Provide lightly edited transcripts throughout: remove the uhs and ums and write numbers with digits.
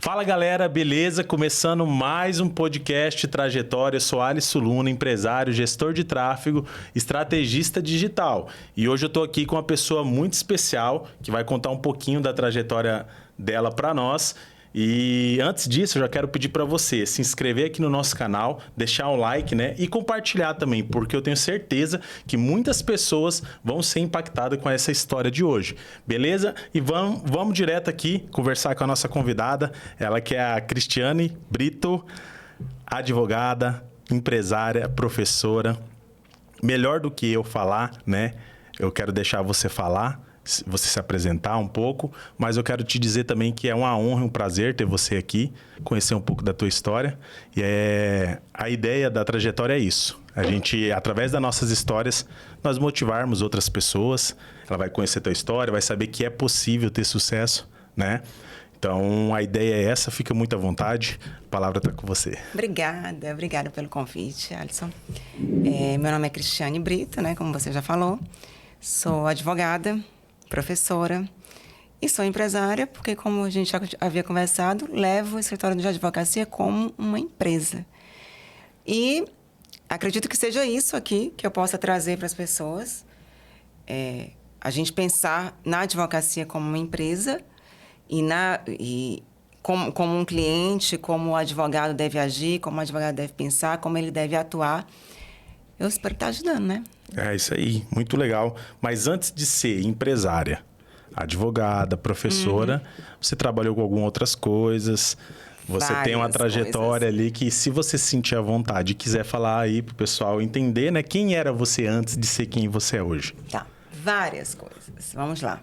Fala galera, beleza? Começando mais um podcast Trajetória. Eu sou Alisson Luna, empresário, gestor de tráfego, estrategista digital. E hoje eu estou aqui com uma pessoa muito especial que vai contar um pouquinho da trajetória dela para nós. E antes disso, eu já quero pedir para você se inscrever aqui no nosso canal, deixar um like, né? E compartilhar também, porque eu tenho certeza que muitas pessoas vão ser impactadas com essa história de hoje. Beleza? E vamos direto aqui conversar com a nossa convidada. Ela que é a Cristiane Brito, advogada, empresária, professora. Melhor do que eu falar, né? Eu quero deixar você falar, você se apresentar um pouco, mas eu quero te dizer também que é uma honra e um prazer ter você aqui, conhecer um pouco da tua história. E a ideia da trajetória é isso. A gente, através das nossas histórias, nós motivarmos outras pessoas. Ela vai conhecer a tua história, vai saber que é possível ter sucesso, né? Então, a ideia é essa, fica muito à vontade. A palavra está com você. Obrigada pelo convite, Alisson. Meu nome é Cristiane Brito, né, como você já falou. Sou advogada, professora e sou empresária, porque, como a gente já havia conversado, levo o escritório de advocacia como uma empresa. E acredito que seja isso aqui que eu possa trazer para as pessoas. A gente pensar na advocacia como uma empresa e como um cliente, como o advogado deve agir, como o advogado deve pensar, como ele deve atuar. Eu espero estar ajudando, né? É isso aí, muito legal. Mas antes de ser empresária, advogada, professora, você trabalhou com algumas outras coisas. Você tem uma trajetória ali que, se você se sentir à vontade e quiser falar aí pro pessoal entender, né? Quem era você antes de ser quem você é hoje? Tá, várias coisas. Vamos lá.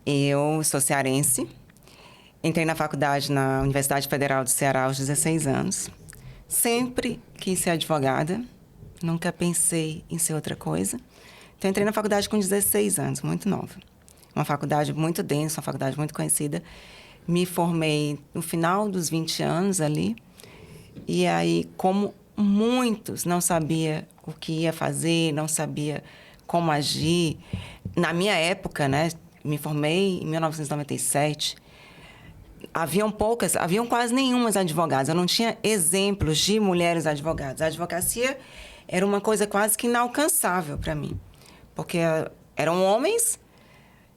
Eu sou cearense. Entrei na faculdade na Universidade Federal do Ceará aos 16 anos. Sempre quis ser advogada. Nunca pensei em ser outra coisa. Então, entrei na faculdade com 16 anos, muito nova. Uma faculdade muito densa, uma faculdade muito conhecida. Me formei no final dos 20 anos ali. E aí, como muitos, não sabia o que ia fazer, não sabia como agir. Na minha época, né, me formei em 1997. Haviam quase nenhumas advogadas. Eu não tinha exemplos de mulheres advogadas. A advocacia era uma coisa quase que inalcançável para mim. Porque eram homens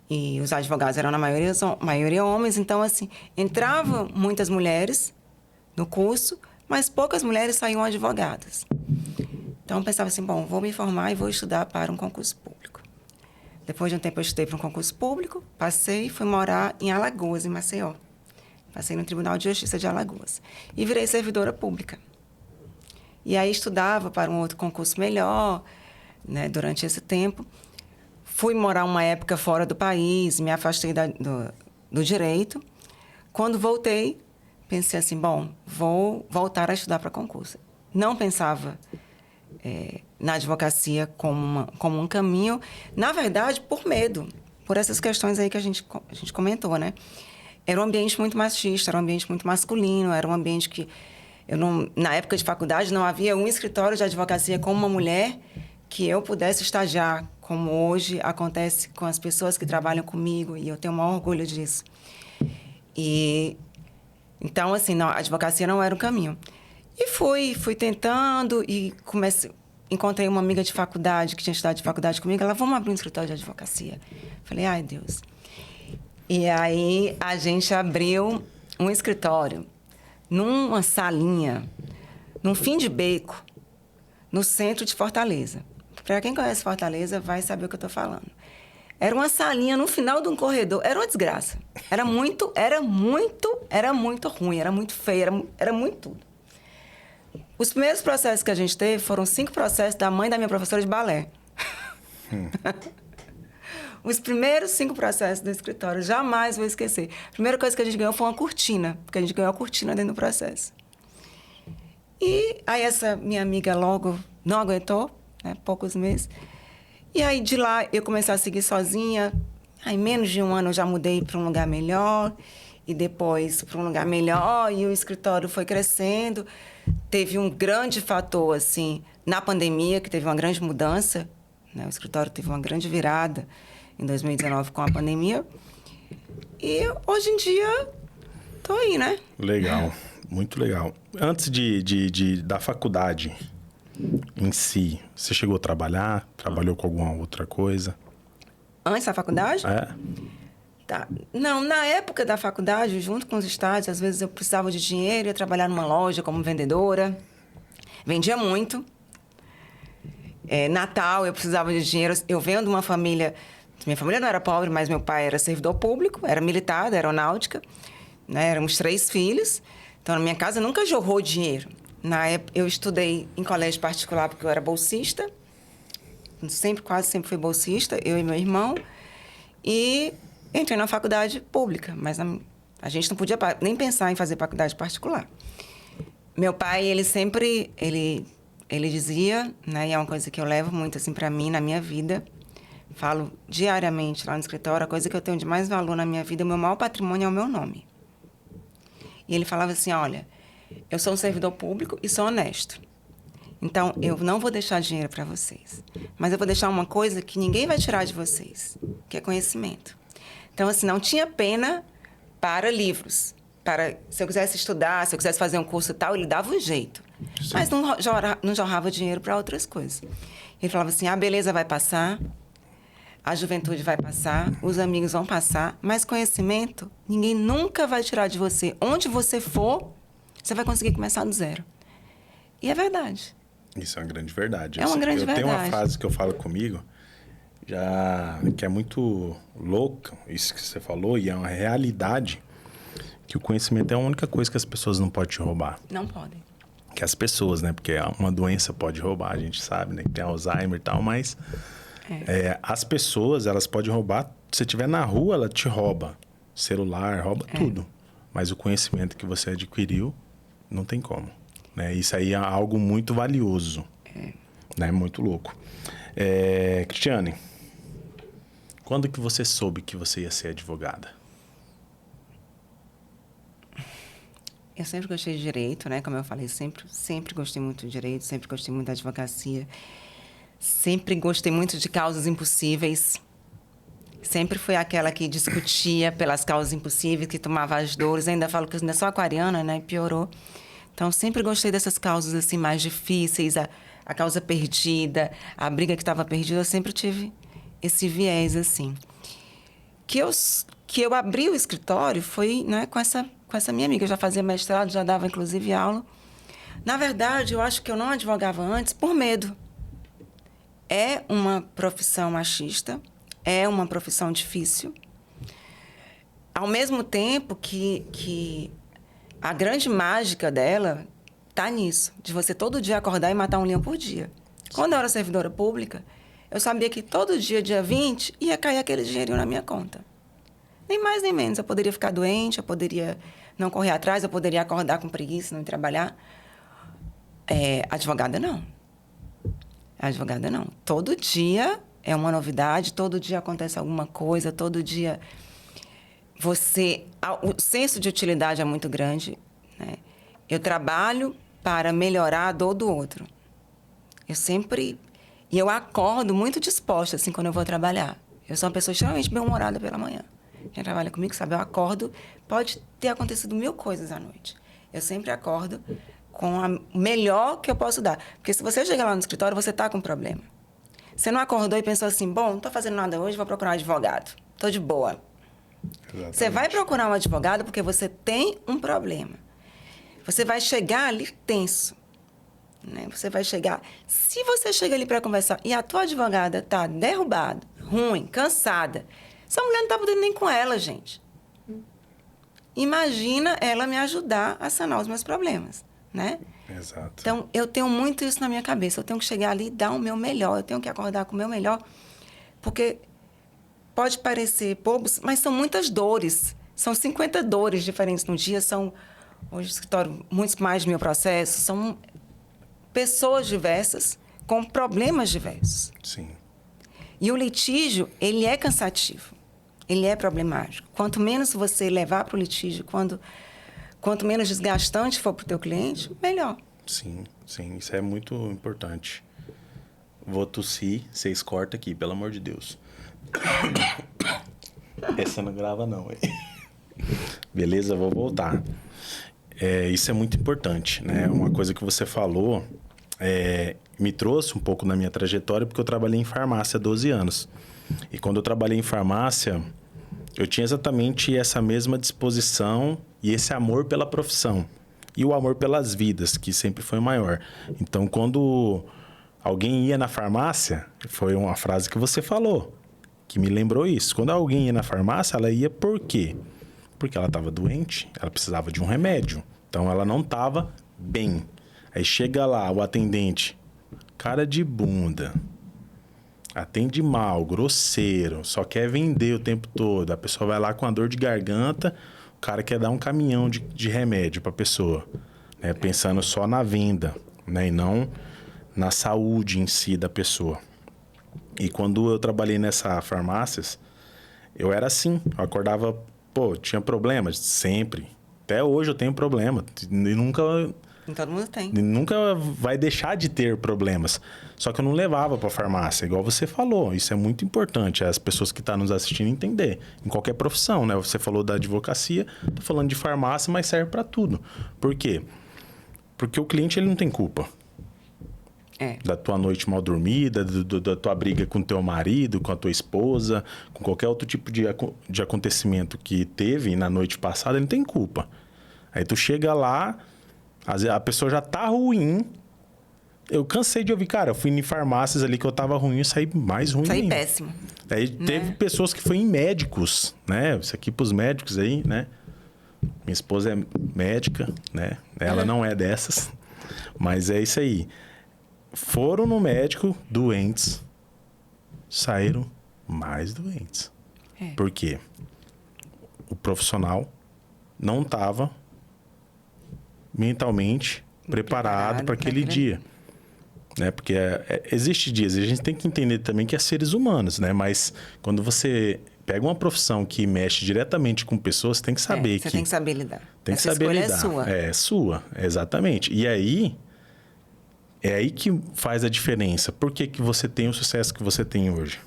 e os advogados eram, na maioria homens. Então, assim, entravam muitas mulheres no curso, mas poucas mulheres saíam advogadas. Então, eu pensava assim, bom, vou me formar e vou estudar para um concurso público. Depois de um tempo, eu estudei para um concurso público, passei e fui morar em Alagoas, em Maceió. Passei no Tribunal de Justiça de Alagoas. E virei servidora pública. E aí estudava para um outro concurso melhor, né, durante esse tempo. Fui morar uma época fora do país, me afastei do direito. Quando voltei, pensei assim, bom, vou voltar a estudar para concurso. Não pensava na advocacia como um caminho, na verdade, por medo, por essas questões aí que a gente comentou, né? Era um ambiente muito machista, era um ambiente muito masculino, era um ambiente que na época de faculdade não havia um escritório de advocacia com uma mulher que eu pudesse estagiar, como hoje acontece com as pessoas que trabalham comigo, e eu tenho o maior orgulho disso. Então, assim, a advocacia não era o caminho. E fui tentando e encontrei uma amiga de faculdade, que tinha estudado de faculdade comigo, ela, vamos abrir um escritório de advocacia. Falei, ai, Deus. E aí a gente abriu um escritório numa salinha, num fim de beco, no centro de Fortaleza. Para quem conhece Fortaleza vai saber o que eu estou falando. Era uma salinha no final de um corredor, era uma desgraça. Era muito ruim, era muito feio, era muito tudo. Os primeiros processos que a gente teve foram 5 processos da mãe da minha professora de balé. Os primeiros 5 processos do escritório, jamais vou esquecer. A primeira coisa que a gente ganhou foi uma cortina, porque a gente ganhou a cortina dentro do processo. E aí essa minha amiga logo não aguentou, né, poucos meses. E aí de lá eu comecei a seguir sozinha. Aí, em menos de um ano eu já mudei para um lugar melhor, e depois para um lugar melhor, e o escritório foi crescendo. Teve um grande fator, assim, na pandemia, que teve uma grande mudança, né? O escritório teve uma grande virada em 2019 com a pandemia. E hoje em dia tô aí, né? Legal, muito legal. Antes da faculdade em si, você chegou a trabalhar? Trabalhou com alguma outra coisa? Antes da faculdade? É? Tá. Não, na época da faculdade, junto com os estágios, às vezes eu precisava de dinheiro, ia trabalhar numa loja como vendedora. Vendia muito. Natal, eu precisava de dinheiro. Eu venho de uma família... Minha família não era pobre, mas meu pai era servidor público, era militar, da aeronáutica. Né? Éramos 3 filhos. Então, na minha casa nunca jorrou dinheiro. Na época, eu estudei em colégio particular porque eu era bolsista. Quase sempre fui bolsista, eu e meu irmão. E entrei na faculdade pública, mas a gente não podia nem pensar em fazer faculdade particular. Meu pai, ele sempre... Ele dizia, né, e é uma coisa que eu levo muito assim para mim, na minha vida, falo diariamente lá no escritório, a coisa que eu tenho de mais valor na minha vida, o meu maior patrimônio é o meu nome. E ele falava assim, olha, eu sou um servidor público e sou honesto. Então, eu não vou deixar dinheiro para vocês, mas eu vou deixar uma coisa que ninguém vai tirar de vocês, que é conhecimento. Então, assim, não tinha pena para livros. Se eu quisesse estudar, se eu quisesse fazer um curso e tal, ele dava um jeito. Sim. Mas não jorrava dinheiro para outras coisas. Ele falava assim, a beleza vai passar, a juventude vai passar, os amigos vão passar, mas conhecimento, ninguém nunca vai tirar de você. Onde você for, você vai conseguir começar do zero. E é verdade. Isso é uma grande verdade. É uma grande verdade. Eu tenho uma frase que eu falo comigo, que é muito louca, isso que você falou, e é uma realidade, que o conhecimento é a única coisa que as pessoas não podem te roubar. Não podem. Que as pessoas, né? Porque uma doença pode roubar, a gente sabe, né? Que tem Alzheimer e tal, mas as pessoas, elas podem roubar. Se você estiver na rua, ela te rouba. Celular, rouba tudo. Mas o conhecimento que você adquiriu, não tem como. Né? Isso aí é algo muito valioso. Né? Muito louco. Cristiane, quando que você soube que você ia ser advogada? Eu sempre gostei de direito, né? Como eu falei, sempre gostei muito de direito, sempre gostei muito da advocacia. Sempre gostei muito de causas impossíveis. Sempre fui aquela que discutia pelas causas impossíveis, que tomava as dores. Ainda falo que eu ainda sou aquariana, né? E piorou. Então, sempre gostei dessas causas assim mais difíceis, a causa perdida, a briga que estava perdida. Eu sempre tive esse viés, assim. Que eu abri o escritório foi, né, com essa minha amiga. Eu já fazia mestrado, já dava, inclusive, aula. Na verdade, eu acho que eu não advogava antes por medo. É uma profissão machista, é uma profissão difícil. Ao mesmo tempo que a grande mágica dela está nisso, de você todo dia acordar e matar um leão por dia. Quando eu era servidora pública, eu sabia que todo dia 20, ia cair aquele dinheirinho na minha conta. Nem mais nem menos. Eu poderia ficar doente, eu poderia não correr atrás, eu poderia acordar com preguiça, não ir trabalhar. Advogada, não. Advogada, não. Todo dia é uma novidade, todo dia acontece alguma coisa, todo dia o senso de utilidade é muito grande, né? Eu trabalho para melhorar a dor do outro. E eu acordo muito disposta, assim, quando eu vou trabalhar. Eu sou uma pessoa extremamente bem-humorada pela manhã. Quem trabalha comigo sabe, eu acordo, pode ter acontecido 1000 coisas à noite. Eu sempre acordo com o melhor que eu posso dar. Porque se você chegar lá no escritório, você está com um problema. Você não acordou e pensou assim, bom, não estou fazendo nada hoje, vou procurar um advogado. Estou de boa. Exatamente. Você vai procurar um advogado porque você tem um problema. Você vai chegar ali tenso. Né? Você vai chegar... Se você chega ali para conversar e a tua advogada está derrubada, ruim, cansada, essa mulher não está podendo nem com ela, gente. Imagina ela me ajudar a sanar os meus problemas, né? Exato. Então, eu tenho muito isso na minha cabeça. Eu tenho que chegar ali e dar o meu melhor. Eu tenho que acordar com o meu melhor. Porque pode parecer bobos, mas são muitas dores. São 50 dores diferentes no dia. Hoje, no escritório, muitos mais de 1000 processos. São pessoas diversas com problemas diversos. Sim. E o litígio, ele é cansativo. Ele é problemático. Quanto menos você levar para o litígio, quanto menos desgastante for para o teu cliente, melhor. Sim, sim. Isso é muito importante. Vou tossir, vocês cortam aqui, pelo amor de Deus. Essa não grava não, hein? Beleza, vou voltar. Isso é muito importante, né? Uma coisa que você falou me trouxe um pouco na minha trajetória, porque eu trabalhei em farmácia há 12 anos. E quando eu trabalhei em farmácia, eu tinha exatamente essa mesma disposição e esse amor pela profissão. E o amor pelas vidas, que sempre foi maior. Então, quando alguém ia na farmácia, foi uma frase que você falou, que me lembrou isso. Quando alguém ia na farmácia, ela ia por quê? Porque ela estava doente, ela precisava de um remédio. Então, ela não estava bem. Aí chega lá o atendente, cara de bunda, atende mal, grosseiro, só quer vender o tempo todo. A pessoa vai lá com a dor de garganta, o cara quer dar um caminhão de remédio para a pessoa, né? Pensando só na venda, né? E não na saúde em si da pessoa. E quando eu trabalhei nessa farmácias, eu era assim, eu acordava, tinha problemas, sempre. Até hoje eu tenho problema, e nunca vai deixar de ter problemas. Só que eu não levava para farmácia, igual você falou. Isso é muito importante, as pessoas que estão nos assistindo entender. Em qualquer profissão, né? Você falou da advocacia, tô falando de farmácia, mas serve para tudo. Por quê? Porque o cliente ele não tem culpa. Da tua noite mal dormida, da tua briga com teu marido, com a tua esposa, com qualquer outro tipo de acontecimento que teve na noite passada, ele não tem culpa. Aí tu chega lá, a pessoa já tá ruim. Eu cansei de ouvir, cara, eu fui em farmácias ali que eu tava ruim e saí mais ruim ainda. Saí péssimo. Aí teve pessoas que foram em médicos, né? Isso aqui pros médicos aí, né? Minha esposa é médica, né? Ela não é dessas, mas é isso aí. Foram no médico doentes, saíram mais doentes. Por quê? O profissional não estava mentalmente preparado para aquele dia. Né? Porque existe dias, e a gente tem que entender também que é seres humanos, né? Mas quando você pega uma profissão que mexe diretamente com pessoas, você tem que saber você tem que saber lidar. Tem que saber lidar. É sua, exatamente. E aí, é aí que faz a diferença. Por que você tem o sucesso que você tem hoje?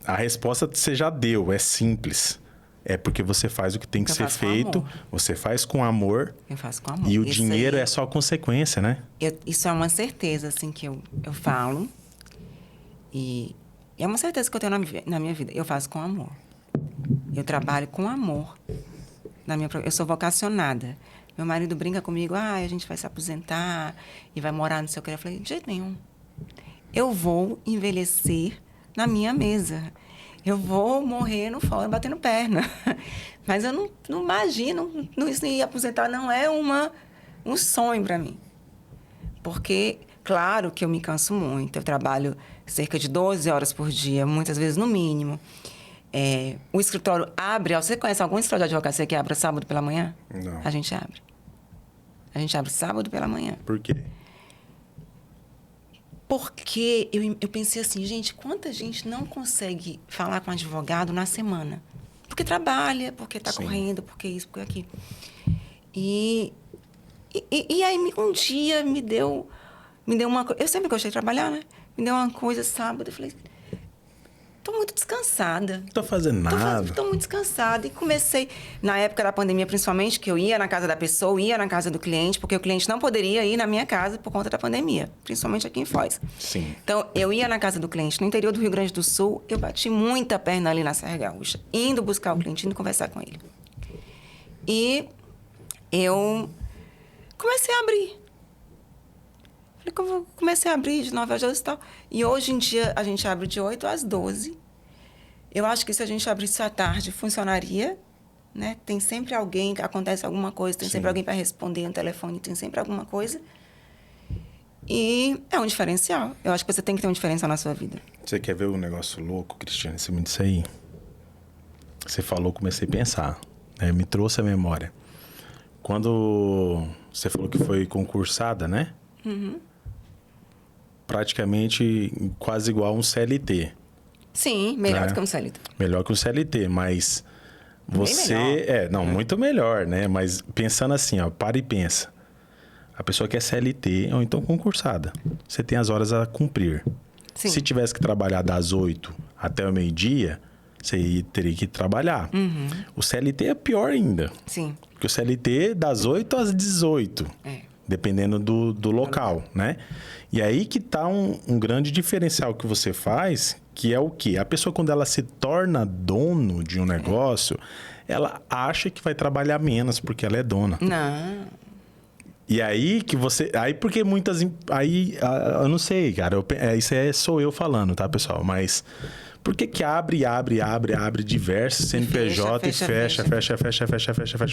A resposta você já deu, é simples. É porque você faz o que tem que ser feito, você faz com amor. Eu faço com amor. E o dinheiro é só consequência, né? Isso é uma certeza, assim, que eu falo. E é uma certeza que eu tenho na minha vida. Eu faço com amor. Eu trabalho com amor. Eu sou vocacionada. Meu marido brinca comigo, a gente vai se aposentar e vai morar não sei o que. Eu falei, de jeito nenhum. Eu vou envelhecer na minha mesa. Eu vou morrer no fora, batendo perna. Mas eu não imagino, isso de aposentar não é um sonho para mim. Porque, claro que eu me canso muito. Eu trabalho cerca de 12 horas por dia, muitas vezes no mínimo. O escritório abre... Você conhece algum escritório de advocacia que abre sábado pela manhã? Não. A gente abre. A gente abre sábado pela manhã. Por quê? Porque eu pensei assim, gente, quanta gente não consegue falar com um advogado na semana? Porque trabalha, porque está correndo, porque isso, porque aquilo. E aí, um dia me deu uma coisa... Eu sempre gostei de trabalhar, né? Me deu uma coisa sábado, eu falei... Estou muito descansada. Não estou fazendo nada. Estou muito descansada. E comecei, na época da pandemia, principalmente, que eu ia na casa da pessoa, ia na casa do cliente, porque o cliente não poderia ir na minha casa por conta da pandemia, principalmente aqui em Foz. Sim. Então, eu ia na casa do cliente. No interior do Rio Grande do Sul, eu bati muita perna ali na Serra Gaúcha, indo buscar o cliente, indo conversar com ele. E eu comecei a abrir. Comecei a abrir de 9 às 12 e tal. E hoje em dia, a gente abre de 8 às 12. Eu acho que se a gente abrisse à tarde, funcionaria, né? Tem sempre alguém, acontece alguma coisa, tem sempre alguém para responder no telefone, tem sempre alguma coisa. E é um diferencial. Eu acho que você tem que ter um diferencial na sua vida. Você quer ver um negócio louco, Cristiane? Você me disse aí. Você falou, comecei a pensar. Né? Me trouxe a memória. Quando você falou que foi concursada, né? Uhum. Praticamente quase igual a um CLT. Sim, melhor do que um CLT. Melhor que um CLT, mas você... muito melhor, né? Mas pensando assim, ó, para e pensa. A pessoa que é CLT ou então concursada. Você tem as horas a cumprir. Sim. Se tivesse que trabalhar das 8 até o meio-dia, Você teria que trabalhar. O CLT é pior ainda. Sim. Porque o CLT é das 8 às 18. Dependendo do local, né? E aí que tá um grande diferencial que você faz, que é o quê? A pessoa, quando ela se torna dono de um negócio, ela acha que vai trabalhar menos porque ela é dona. Não. E aí que você... Aí porque muitas... Aí, eu não sei, cara. Isso sou eu falando, tá, pessoal? Mas... Por que abre diversos CNPJ e fecha?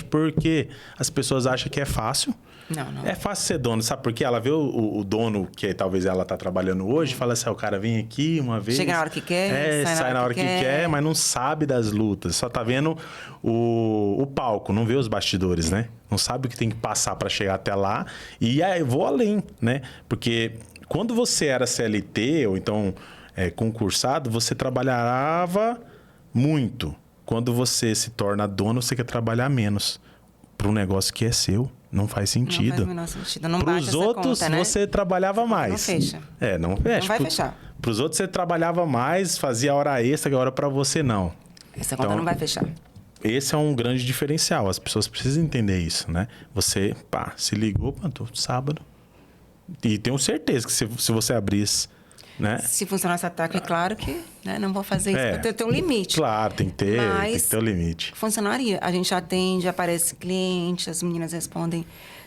Porque as pessoas acham que é fácil. Não. É fácil ser dono, sabe por quê? Ela vê o dono que talvez ela tá trabalhando hoje, fala assim, o cara vem aqui uma vez... Chega na hora que quer, sai na hora que quer, mas não sabe das lutas. Só tá vendo o palco, não vê os bastidores, né? Não sabe o que tem que passar para chegar até lá. E aí vou além, né? Porque quando você era CLT, ou então... concursado, você trabalhava muito. Quando você se torna dono, você quer trabalhar menos. Para um negócio que é seu, não faz sentido. Não faz o menor sentido. Não bate essa conta, né? Para os outros, você trabalhava mais. Não fecha. Não fecha. Não vai fechar. Para os outros, você trabalhava mais, fazia hora extra, agora para você não. Essa conta não vai fechar. Esse é um grande diferencial. As pessoas precisam entender isso, né? Você, se ligou, sábado. E tenho certeza que se você abrisse... Né? Se funcionar esse ataque, é claro que não vou fazer isso, porque tem um limite. Claro, tem que ter o limite. Funcionaria. A gente atende, aparece cliente, as meninas respondem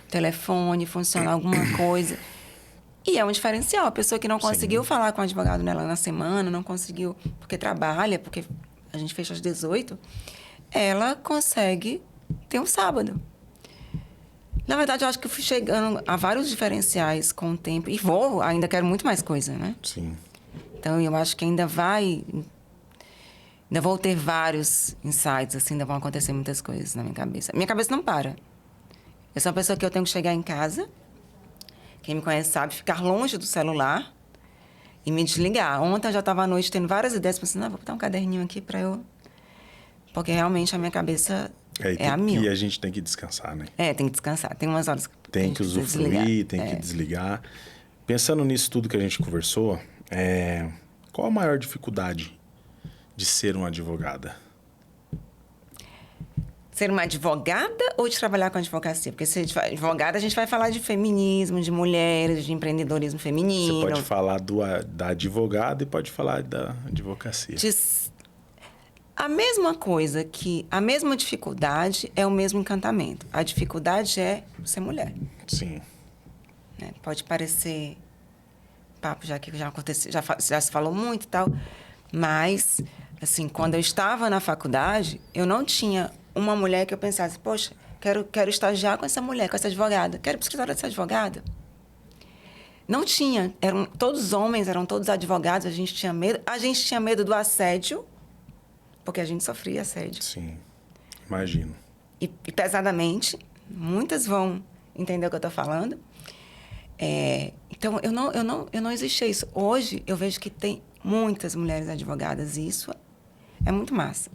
telefone, funciona alguma coisa. E é um diferencial. A pessoa que não conseguiu falar com o advogado nela na semana, não conseguiu porque trabalha, porque a gente fecha às 18, ela consegue ter um sábado. Na verdade, eu acho que eu fui chegando a vários diferenciais com o tempo. E ainda quero muito mais coisa, né? Sim. Então, eu acho que ainda vou ter vários insights, assim, ainda vão acontecer muitas coisas na minha cabeça. Minha cabeça não para. Eu sou uma pessoa que eu tenho que chegar em casa, quem me conhece sabe, ficar longe do celular e me desligar. Ontem eu já estava à noite tendo várias ideias, pensando, vou botar um caderninho aqui para eu... Porque realmente a minha cabeça... a mil. E a gente tem que descansar, né? Tem que descansar. Tem umas horas que tem que usufruir, tem que desligar. Pensando nisso tudo que a gente conversou, qual a maior dificuldade de ser uma advogada? Ser uma advogada ou de trabalhar com advocacia? Porque ser advogada, a gente vai falar de feminismo, de mulheres, de empreendedorismo feminino. Você pode falar da advogada e pode falar da advocacia. A mesma coisa a mesma dificuldade é o mesmo encantamento. A dificuldade é ser mulher. Sim. Né? Pode parecer papo, já que já aconteceu, já se falou muito e tal, mas, assim, quando eu estava na faculdade, eu não tinha uma mulher que eu pensasse, poxa, quero estagiar com essa mulher, com essa advogada, quero ir para o escritório dessa advogada. Não tinha. Todos os homens, eram todos advogados, a gente tinha medo. A gente tinha medo do assédio, porque a gente sofria assédio. Sim, imagino. E pesadamente, muitas vão entender o que eu estou falando. Então, eu não existia isso. Hoje, eu vejo que tem muitas mulheres advogadas e isso é muito massa.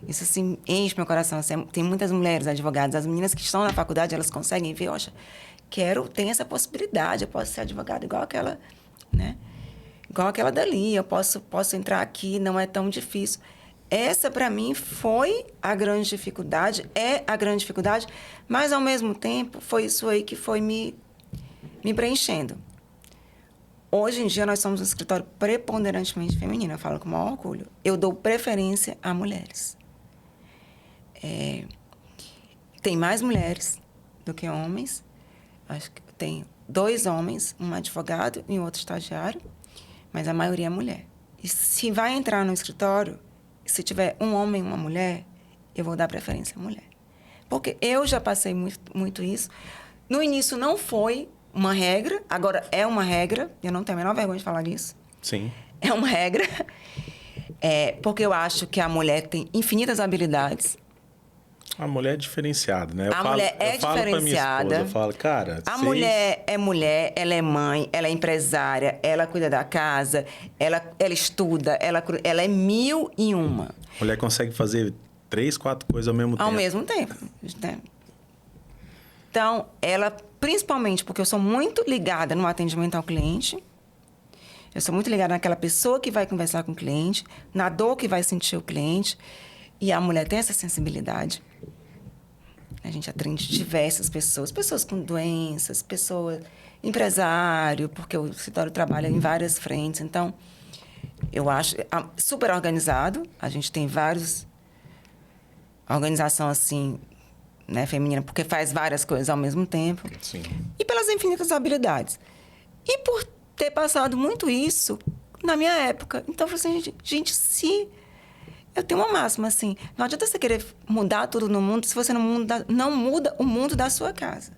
Isso, assim, enche meu coração. Assim, tem muitas mulheres advogadas. As meninas que estão na faculdade, elas conseguem ver, tem essa possibilidade, eu posso ser advogada igual aquela, né? Igual aquela dali, eu posso entrar aqui, não é tão difícil. Essa, para mim, foi a grande dificuldade, é a grande dificuldade, mas, ao mesmo tempo, foi isso aí que foi me preenchendo. Hoje em dia, nós somos um escritório preponderantemente feminino, eu falo com o maior orgulho. Eu dou preferência a mulheres. Tem mais mulheres do que homens. Acho que tem 2 homens, um advogado e um outro estagiário, mas a maioria é mulher. E se vai entrar no escritório, se tiver um homem e uma mulher, eu vou dar preferência à mulher. Porque eu já passei muito isso. No início não foi uma regra, agora é uma regra, eu não tenho a menor vergonha de falar disso. Sim. É uma regra, porque eu acho que a mulher tem infinitas habilidades. A mulher é diferenciada, né? Mulher é diferenciada. Pra minha esposa, eu falo, cara... Mulher, ela é mãe, ela é empresária, ela cuida da casa, ela estuda, ela é 1001. A mulher consegue fazer 3, 4 coisas ao mesmo tempo. Ao mesmo tempo, né? Então, ela, principalmente porque eu sou muito ligada no atendimento ao cliente, Eu sou muito ligada naquela pessoa que vai conversar com o cliente, na dor que vai sentir o cliente. E a mulher tem essa sensibilidade. A gente atende diversas pessoas. Pessoas com doenças, pessoas... Empresário, porque o escritório trabalha em várias frentes. Então, eu acho super organizado. A gente tem vários... Organização, assim, né, feminina, porque faz várias coisas ao mesmo tempo. Sim. E pelas infinitas habilidades. E por ter passado muito isso na minha época. Então, eu falei assim, gente, se... Eu tenho uma máxima, assim, não adianta você querer mudar tudo no mundo se você não muda o mundo da sua casa.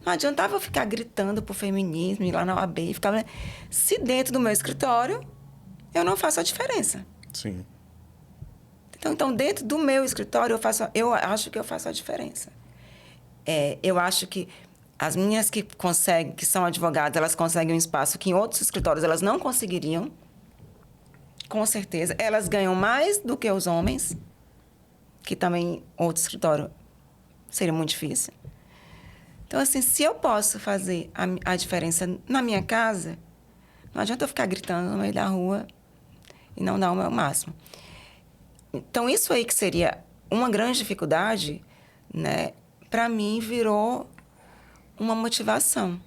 Não adiantava eu ficar gritando por feminismo, ir lá na OAB e ficar... Se dentro do meu escritório, eu não faço a diferença. Sim. Então dentro do meu escritório, eu acho que eu faço a diferença. Eu acho que as meninas que são advogadas, elas conseguem um espaço que em outros escritórios elas não conseguiriam. Com certeza. Elas ganham mais do que os homens, que também outro escritório seria muito difícil. Então, assim, se eu posso fazer a diferença na minha casa, não adianta eu ficar gritando no meio da rua e não dar o meu máximo. Então, isso aí que seria uma grande dificuldade, né, para mim virou uma motivação.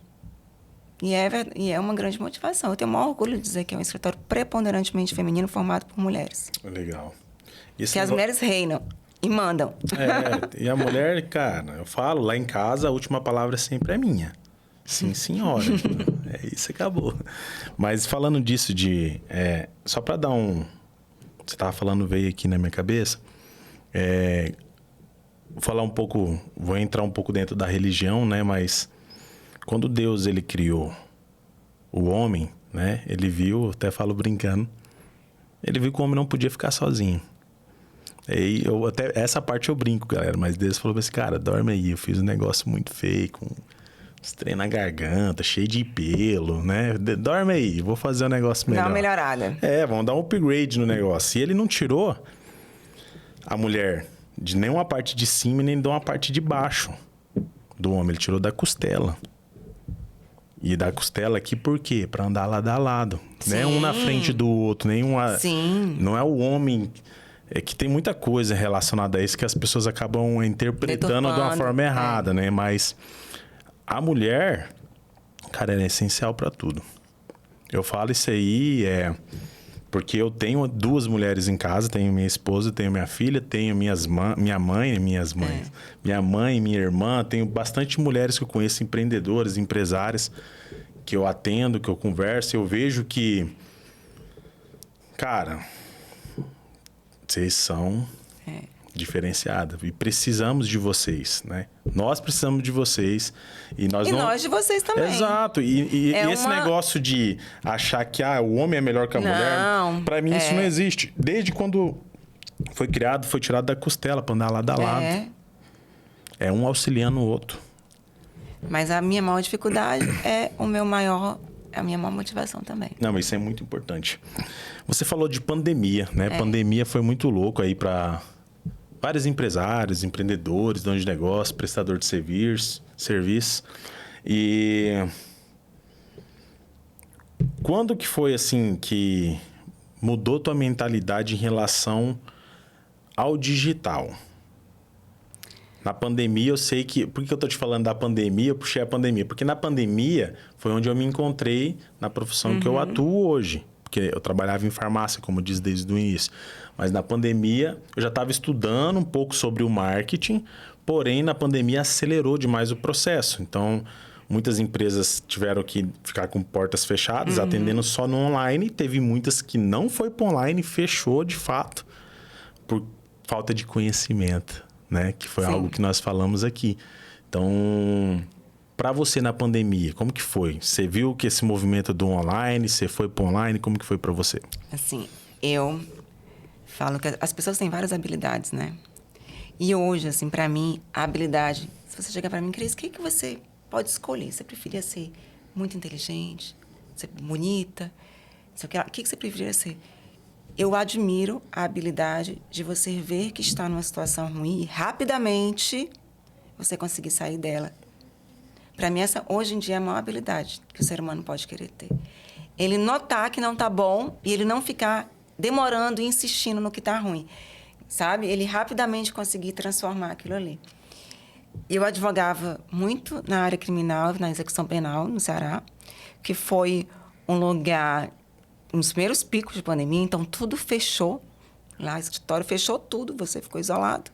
E é uma grande motivação. Eu tenho o maior orgulho de dizer que é um escritório preponderantemente feminino formado por mulheres. Legal. Que as mulheres reinam. E mandam. E a mulher, cara, eu falo, lá em casa, a última palavra sempre é minha. Sim, senhora. É isso, acabou. Mas falando disso só para dar um... Você tava falando, veio aqui na minha cabeça. Vou falar um pouco... Vou entrar um pouco dentro da religião, né? Mas quando Deus, ele criou o homem, né? Ele viu, até falo brincando, ele viu que o homem não podia ficar sozinho. E essa parte eu brinco, galera, mas Deus falou assim, cara, dorme aí, eu fiz um negócio muito feio, com uns trem na garganta, cheio de pelo, né? Dorme aí, vou fazer um negócio melhor. Dá uma melhorada. Vamos dar um upgrade no negócio. E ele não tirou a mulher de nenhuma parte de cima e nem de uma parte de baixo do homem, ele tirou da costela. E da costela aqui por quê? Pra andar lado a lado. Não é um na frente do outro, nenhuma... Sim. Não é o homem... É que tem muita coisa relacionada a isso que as pessoas acabam interpretando de uma forma errada, né? Mas a mulher, cara, ela é essencial para tudo. Eu falo isso aí porque eu tenho 2 mulheres em casa, tenho minha esposa, tenho minha filha, tenho minha mãe e minhas mães. Minha mãe, minha irmã, tenho bastante mulheres que eu conheço, empreendedoras, empresárias, que eu atendo, que eu converso, eu vejo que, cara... Vocês são diferenciadas e precisamos de vocês, né? Nós precisamos de vocês e nós de vocês também. Exato. E esse negócio de achar que o homem é melhor que a mulher, para mim isso não existe. Desde quando foi criado, foi tirado da costela para andar lado a lado. É um auxiliando o outro. Mas a minha maior dificuldade é a minha maior motivação também. Não, mas isso é muito importante. Você falou de pandemia, né? Pandemia foi muito louco aí para vários empresários, empreendedores, donos de negócio, prestador de serviço. E quando que foi assim que mudou tua mentalidade em relação ao digital? Na pandemia, eu sei que... Por que eu tô te falando da pandemia? Eu puxei a pandemia. Porque na pandemia foi onde eu me encontrei na profissão que eu atuo hoje. Porque eu trabalhava em farmácia, como diz desde o início. Mas na pandemia, eu já estava estudando um pouco sobre o marketing. Porém, na pandemia, acelerou demais o processo. Então, muitas empresas tiveram que ficar com portas fechadas, atendendo só no online. Teve muitas que não foi para online, fechou de fato, por falta de conhecimento. Né? Que foi algo que nós falamos aqui. Então, para você na pandemia, como que foi? Você viu que esse movimento do online, você foi para online, como que foi para você? Assim, eu falo que as pessoas têm várias habilidades, né? E hoje, assim, para mim, a habilidade... Se você chegar para mim, Cris, o que você pode escolher? Você preferia ser muito inteligente, ser bonita? O que você preferia ser? Eu admiro a habilidade de você ver que está numa situação ruim e rapidamente você conseguir sair dela. Para mim, essa hoje em dia é a maior habilidade que o ser humano pode querer ter. Ele notar que não está bom e ele não ficar demorando e insistindo no que está ruim, sabe? Ele rapidamente conseguir transformar aquilo ali. Eu advogava muito na área criminal, na execução penal, no Ceará, que foi um lugar, nos primeiros picos de pandemia, então tudo fechou. Lá, o escritório fechou tudo, você ficou isolado.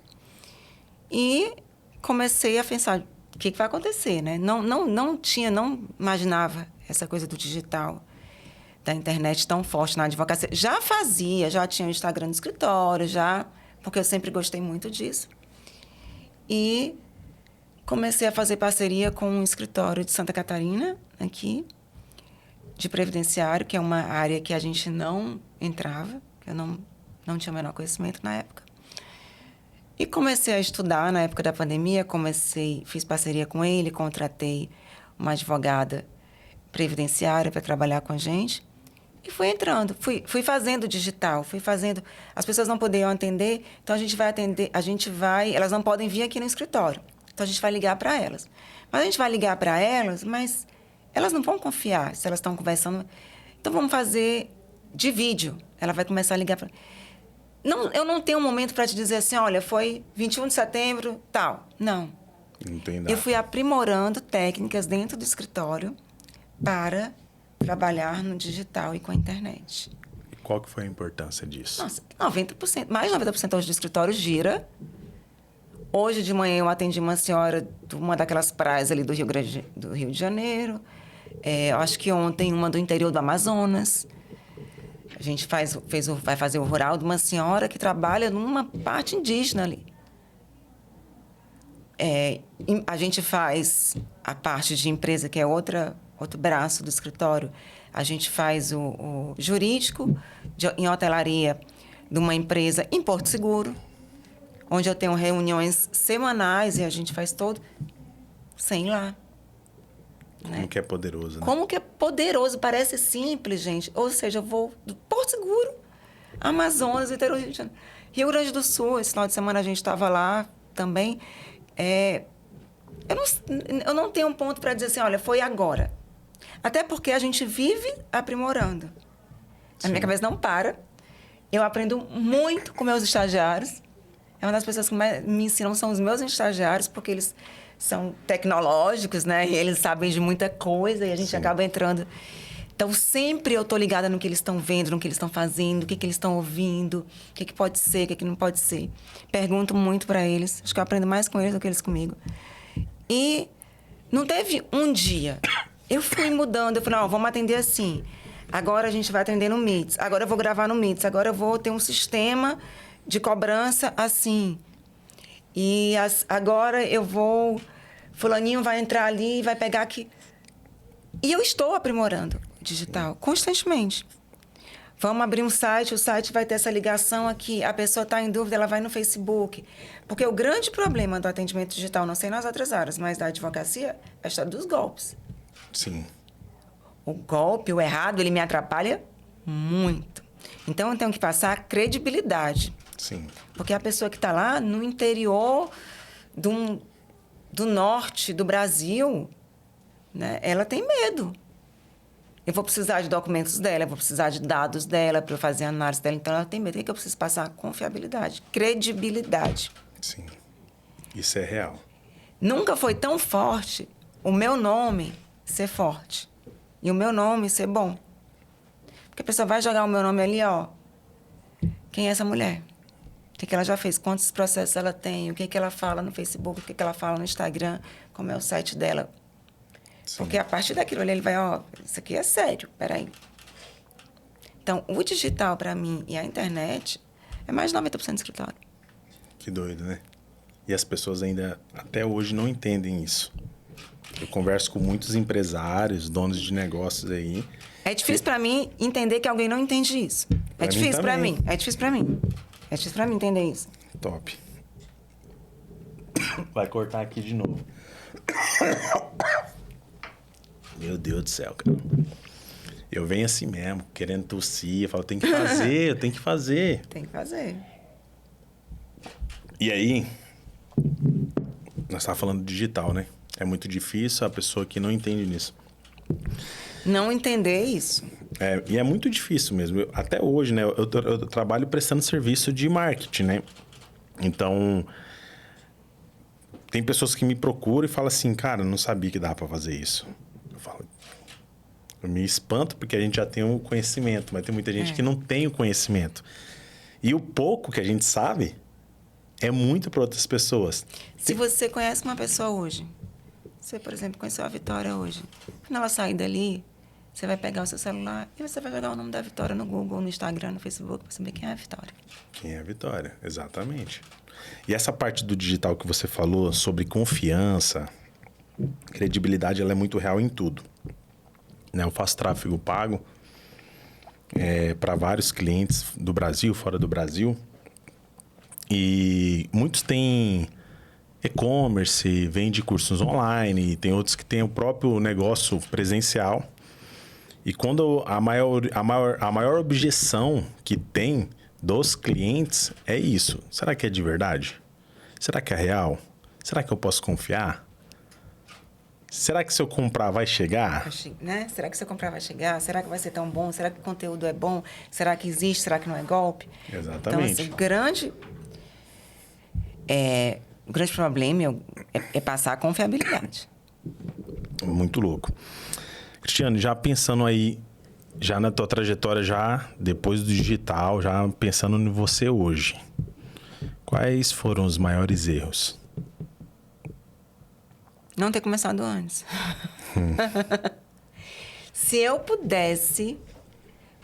E comecei a pensar, o que vai acontecer, né? Não imaginava essa coisa do digital, da internet tão forte na advocacia. Já tinha o Instagram no escritório, porque eu sempre gostei muito disso. E comecei a fazer parceria com um escritório de Santa Catarina, aqui, de previdenciário, que é uma área que a gente não entrava, que eu não tinha o menor conhecimento na época. E comecei a estudar na época da pandemia, fiz parceria com ele, contratei uma advogada previdenciária para trabalhar com a gente. E fui entrando, fui fazendo digital, as pessoas não podiam atender, então a gente vai atender, elas não podem vir aqui no escritório. Então a gente vai ligar para elas. Mas a gente vai ligar para elas, mas elas não vão confiar se elas estão conversando. Então vamos fazer de vídeo. Ela vai começar a ligar para... eu não tenho um momento para te dizer assim, olha, foi 21 de setembro, tal. Não. Não tem nada. Eu fui aprimorando técnicas dentro do escritório para trabalhar no digital e com a internet. E qual que foi a importância disso? Nossa, 90%, mais de 90% hoje do escritório gira. Hoje de manhã eu atendi uma senhora de uma daquelas praias ali do Rio de Janeiro. Eu acho que ontem uma do interior do Amazonas. A gente vai fazer o rural de uma senhora que trabalha numa parte indígena ali. A gente faz a parte de empresa, que é outro braço do escritório. A gente faz o jurídico em hotelaria de uma empresa em Porto Seguro, onde eu tenho reuniões semanais e a gente faz todo sem ir lá. Como que é poderoso, né? Como que é poderoso, parece simples, gente. Ou seja, eu vou do Porto Seguro, Amazonas, interior do Rio de Janeiro. Rio Grande do Sul, esse final de semana a gente estava lá também. Eu não tenho um ponto para dizer assim, olha, foi agora. Até porque a gente vive aprimorando. A minha cabeça não para. Eu aprendo muito com meus estagiários. É uma das pessoas que mais me ensinam são os meus estagiários, porque eles são tecnológicos, né? E eles sabem de muita coisa e a gente acaba entrando. Então, sempre eu estou ligada no que eles estão vendo, no que eles estão fazendo, o que eles estão ouvindo, o que pode ser, o que não pode ser. Pergunto muito para eles. Acho que eu aprendo mais com eles do que eles comigo. E não teve um dia. Eu fui mudando. Eu falei, não, vamos atender assim. Agora a gente vai atender no Meets. Agora eu vou gravar no Meets. Agora eu vou ter um sistema de cobrança assim. E agora eu vou... Fulaninho vai entrar ali e vai pegar aqui. E eu estou aprimorando o digital constantemente. Vamos abrir um site, o site vai ter essa ligação aqui. A pessoa está em dúvida, ela vai no Facebook. Porque o grande problema do atendimento digital, não sei nas outras áreas, mas da advocacia, é a história dos golpes. Sim. O golpe, o errado, ele me atrapalha muito. Então, eu tenho que passar credibilidade. Sim. Porque a pessoa que está lá no interior do norte do Brasil, né, ela tem medo. Eu vou precisar de documentos dela, eu vou precisar de dados dela para eu fazer a análise dela. Então, ela tem medo. O que eu preciso passar? Confiabilidade, credibilidade. Sim. Isso é real. Nunca foi tão forte o meu nome ser forte e o meu nome ser bom. Porque a pessoa vai jogar o meu nome ali, ó. Quem é essa mulher? O que ela já fez? Quantos processos ela tem? O que ela fala no Facebook? O que ela fala no Instagram? Como é o site dela? Sim. Porque a partir daquilo ali, ele vai, ó, isso aqui é sério, peraí. Então, o digital, para mim, e a internet, é mais de 90% do escritório. Que doido, né? E as pessoas ainda, até hoje, não entendem isso. Eu converso com muitos empresários, donos de negócios aí. É difícil para mim entender que alguém não entende isso. É difícil para mim. É difícil para mim. É difícil para mim entender isso. Top. Vai cortar aqui de novo. Meu Deus do céu, cara. Eu venho assim mesmo, querendo tossir. Eu falo, tem que fazer, eu tenho que fazer. Tem que fazer. E aí, nós estávamos falando digital, né? É muito difícil a pessoa que não entende nisso. Não entender isso. E é muito difícil mesmo. Até hoje, né? Eu trabalho prestando serviço de marketing, né? Então, tem pessoas que me procuram e falam assim, cara, não sabia que dá para fazer isso. Eu me espanto porque a gente já tem o conhecimento, mas tem muita gente que não tem o conhecimento. E o pouco que a gente sabe é muito para outras pessoas. Se você conhece uma pessoa hoje, você, por exemplo, conheceu a Vitória hoje, quando ela sair dali, você vai pegar o seu celular e você vai jogar o nome da Vitória no Google, no Instagram, no Facebook, para saber quem é a Vitória. Quem é a Vitória, exatamente. E essa parte do digital que você falou sobre confiança, credibilidade, ela é muito real em tudo. Né? Eu faço tráfego pago para vários clientes do Brasil, fora do Brasil. E muitos têm e-commerce, vende cursos online, tem outros que têm o próprio negócio presencial. E quando a maior objeção que tem dos clientes é isso. Será que é de verdade? Será que é real? Será que eu posso confiar? Será que se eu comprar vai chegar? Né? Será que se eu comprar vai chegar? Será que vai ser tão bom? Será que o conteúdo é bom? Será que existe? Será que não é golpe? Exatamente. Então, assim, o grande problema é passar a confiabilidade. Muito louco. Cristiane, já pensando aí, já na tua trajetória, já depois do digital, já pensando em você hoje, quais foram os maiores erros? Não ter começado antes. Se eu pudesse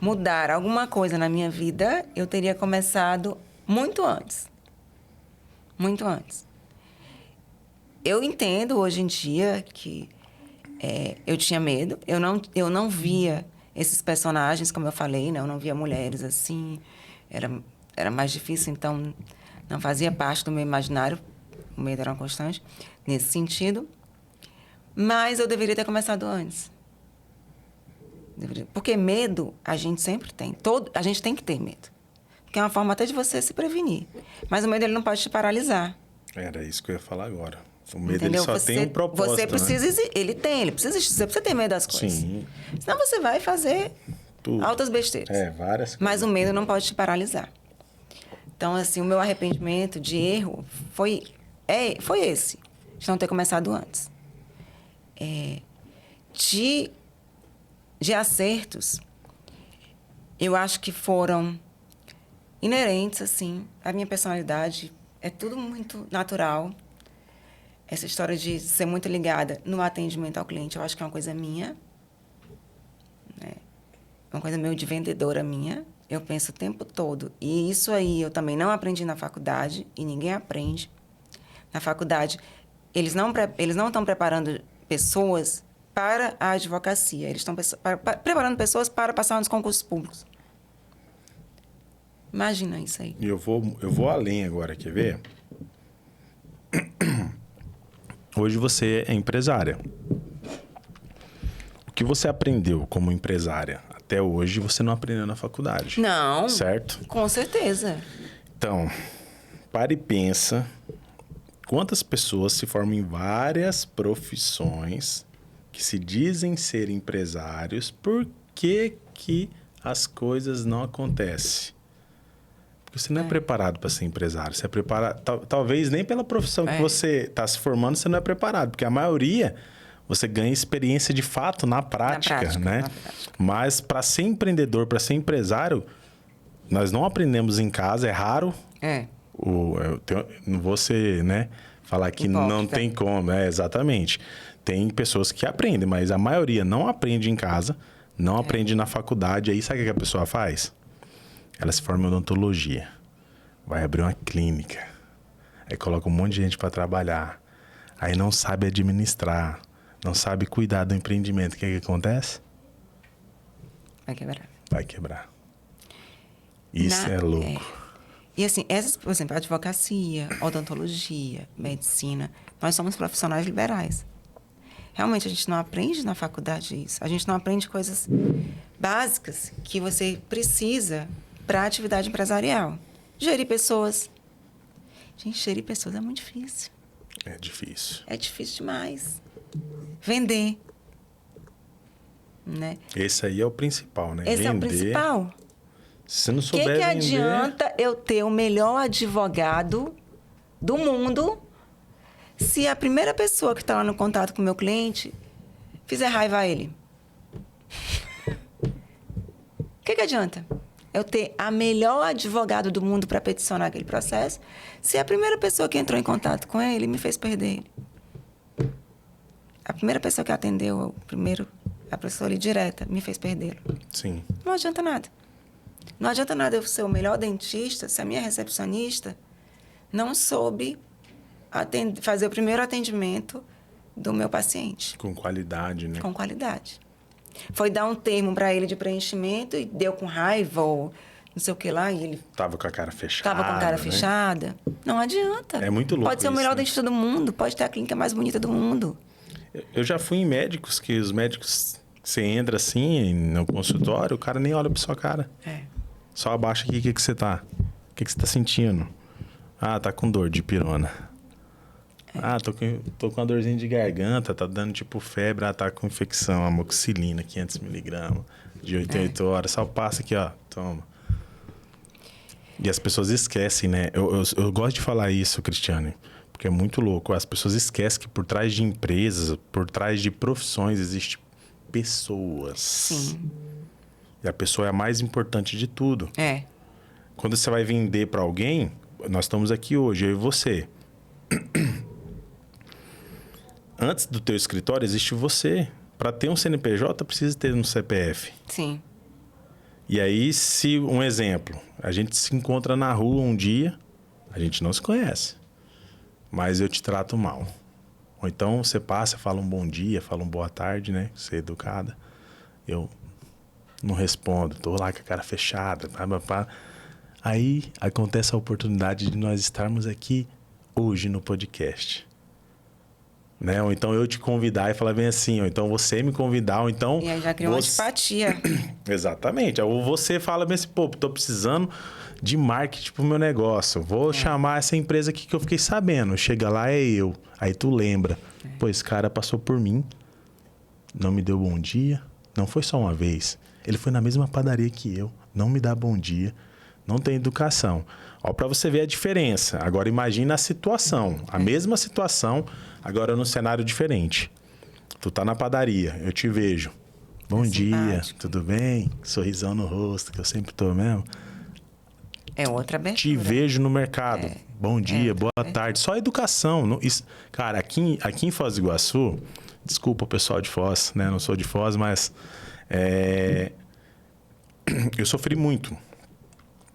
mudar alguma coisa na minha vida, eu teria começado muito antes. Muito antes. Eu entendo hoje em dia que eu tinha medo. Eu não via esses personagens, como eu falei, né? Eu não via mulheres assim. Era mais difícil, então não fazia parte do meu imaginário. O medo era uma constante nesse sentido. Mas eu deveria ter começado antes. Porque medo a gente sempre tem. A gente tem que ter medo. Porque é uma forma até de você se prevenir. Mas o medo ele não pode te paralisar. Era isso que eu ia falar agora. O medo ele só tem um propósito. Você precisa, né? Você precisa ter medo das coisas. Sim. Senão você vai fazer altas besteiras. Várias coisas. Mas o medo não pode te paralisar. Então, assim, o meu arrependimento de erro foi esse. De não ter começado antes. De acertos, eu acho que foram inerentes, assim, à minha personalidade. É tudo muito natural. Essa história de ser muito ligada no atendimento ao cliente, eu acho que é uma coisa minha. Né? É uma coisa meio de vendedora minha. Eu penso o tempo todo. E isso aí eu também não aprendi na faculdade, e ninguém aprende. Na faculdade, eles não estão preparando pessoas para a advocacia. Eles estão preparando pessoas para passar nos concursos públicos. Imagina isso aí. E eu vou além agora, quer ver? Hoje você é empresária. O que você aprendeu como empresária até hoje, você não aprendeu na faculdade. Não. Certo? Com certeza. Então, para e pensa quantas pessoas se formam em várias profissões que se dizem ser empresários, por que as coisas não acontecem? Porque você não é preparado para ser empresário. Você é preparado, talvez nem pela profissão que você está se formando, você não é preparado. Porque a maioria, você ganha experiência de fato na prática, né? Na prática. Mas para ser empreendedor, para ser empresário, nós não aprendemos em casa, é raro. Não vou ser, né? Falar que não tem como. Exatamente. Tem pessoas que aprendem, mas a maioria não aprende em casa, não aprende na faculdade. Aí sabe o que a pessoa faz? Ela se forma em odontologia, vai abrir uma clínica, aí coloca um monte de gente para trabalhar, aí não sabe administrar, não sabe cuidar do empreendimento. O que acontece? Vai quebrar. Isso é louco. E assim, por exemplo, advocacia, odontologia, medicina, nós somos profissionais liberais. Realmente, a gente não aprende na faculdade isso. A gente não aprende coisas básicas que você precisa para a atividade empresarial. Gerir pessoas. Gente, gerir pessoas é muito difícil. É difícil. É difícil demais. Vender. Né? Esse aí é o principal, né? Esse vender. É o principal. Se você não O souber que vender... adianta eu ter o melhor advogado do mundo se a primeira pessoa que está lá no contato com o meu cliente fizer raiva a ele? O que adianta eu ter a melhor advogado do mundo para peticionar aquele processo se a primeira pessoa que entrou em contato com ele me fez perder ele? A primeira pessoa que atendeu, a pessoa ali direta, me fez perdê-lo. Sim. Não adianta nada. Não adianta nada eu ser o melhor dentista se a minha recepcionista não soube fazer o primeiro atendimento do meu paciente. Com qualidade, né? Com qualidade. Foi dar um termo para ele de preenchimento e deu com raiva ou não sei o que lá. E ele Tava com a cara fechada. Tava com a cara né? fechada. Não adianta. É muito louco Pode ser o isso, melhor né? dentista do mundo, pode ter a clínica mais bonita do mundo. Eu já fui em médicos que os médicos... Você entra assim no consultório, o cara nem olha pra sua cara. É. Só abaixa aqui, o que você tá? O que você tá sentindo? Ah, tá com dor de pirona. Ah, tô com uma dorzinha de garganta, tá dando tipo febre, tá com infecção, amoxicilina, 500mg, de 8 em 8 horas. Só passa aqui, ó, toma. E as pessoas esquecem, né? Eu gosto de falar isso, Cristiane, porque é muito louco. As pessoas esquecem que por trás de empresas, por trás de profissões, existem pessoas. Sim. E a pessoa é a mais importante de tudo. É. Quando você vai vender para alguém, nós estamos aqui hoje, eu e você. Antes do teu escritório existe você. Para ter um CNPJ, precisa ter um CPF. Sim. E aí, se um exemplo, a gente se encontra na rua um dia, a gente não se conhece, mas eu te trato mal. Ou então você passa, fala um bom dia, fala um boa tarde, né? Você é educada. Eu não respondo, tô lá com a cara fechada. Pá. Aí acontece a oportunidade de nós estarmos aqui hoje no podcast. Né? Ou então eu te convidar e falar bem assim, ou então você me convidar, ou então... E aí já criou uma antipatia. Exatamente. Ou você fala bem assim, pô, tô precisando de marketing pro meu negócio. Vou chamar essa empresa aqui que eu fiquei sabendo. Chega lá, é eu. Aí tu lembra. Pô, esse cara passou por mim, não me deu bom dia. Não foi só uma vez. Ele foi na mesma padaria que eu, não me dá bom dia. Não tem educação. Ó, pra você ver a diferença. Agora imagina a situação. A mesma situação, agora num cenário diferente. Tu tá na padaria, eu te vejo. Bom dia, simpático. tudo bem? Sorrisão no rosto, que eu sempre tô mesmo. É outra abertura. Te vejo no mercado. Bom dia, boa tarde. Só educação. Não, isso, cara, aqui em Foz do Iguaçu, desculpa o pessoal de Foz, né? Não sou de Foz, mas eu sofri muito.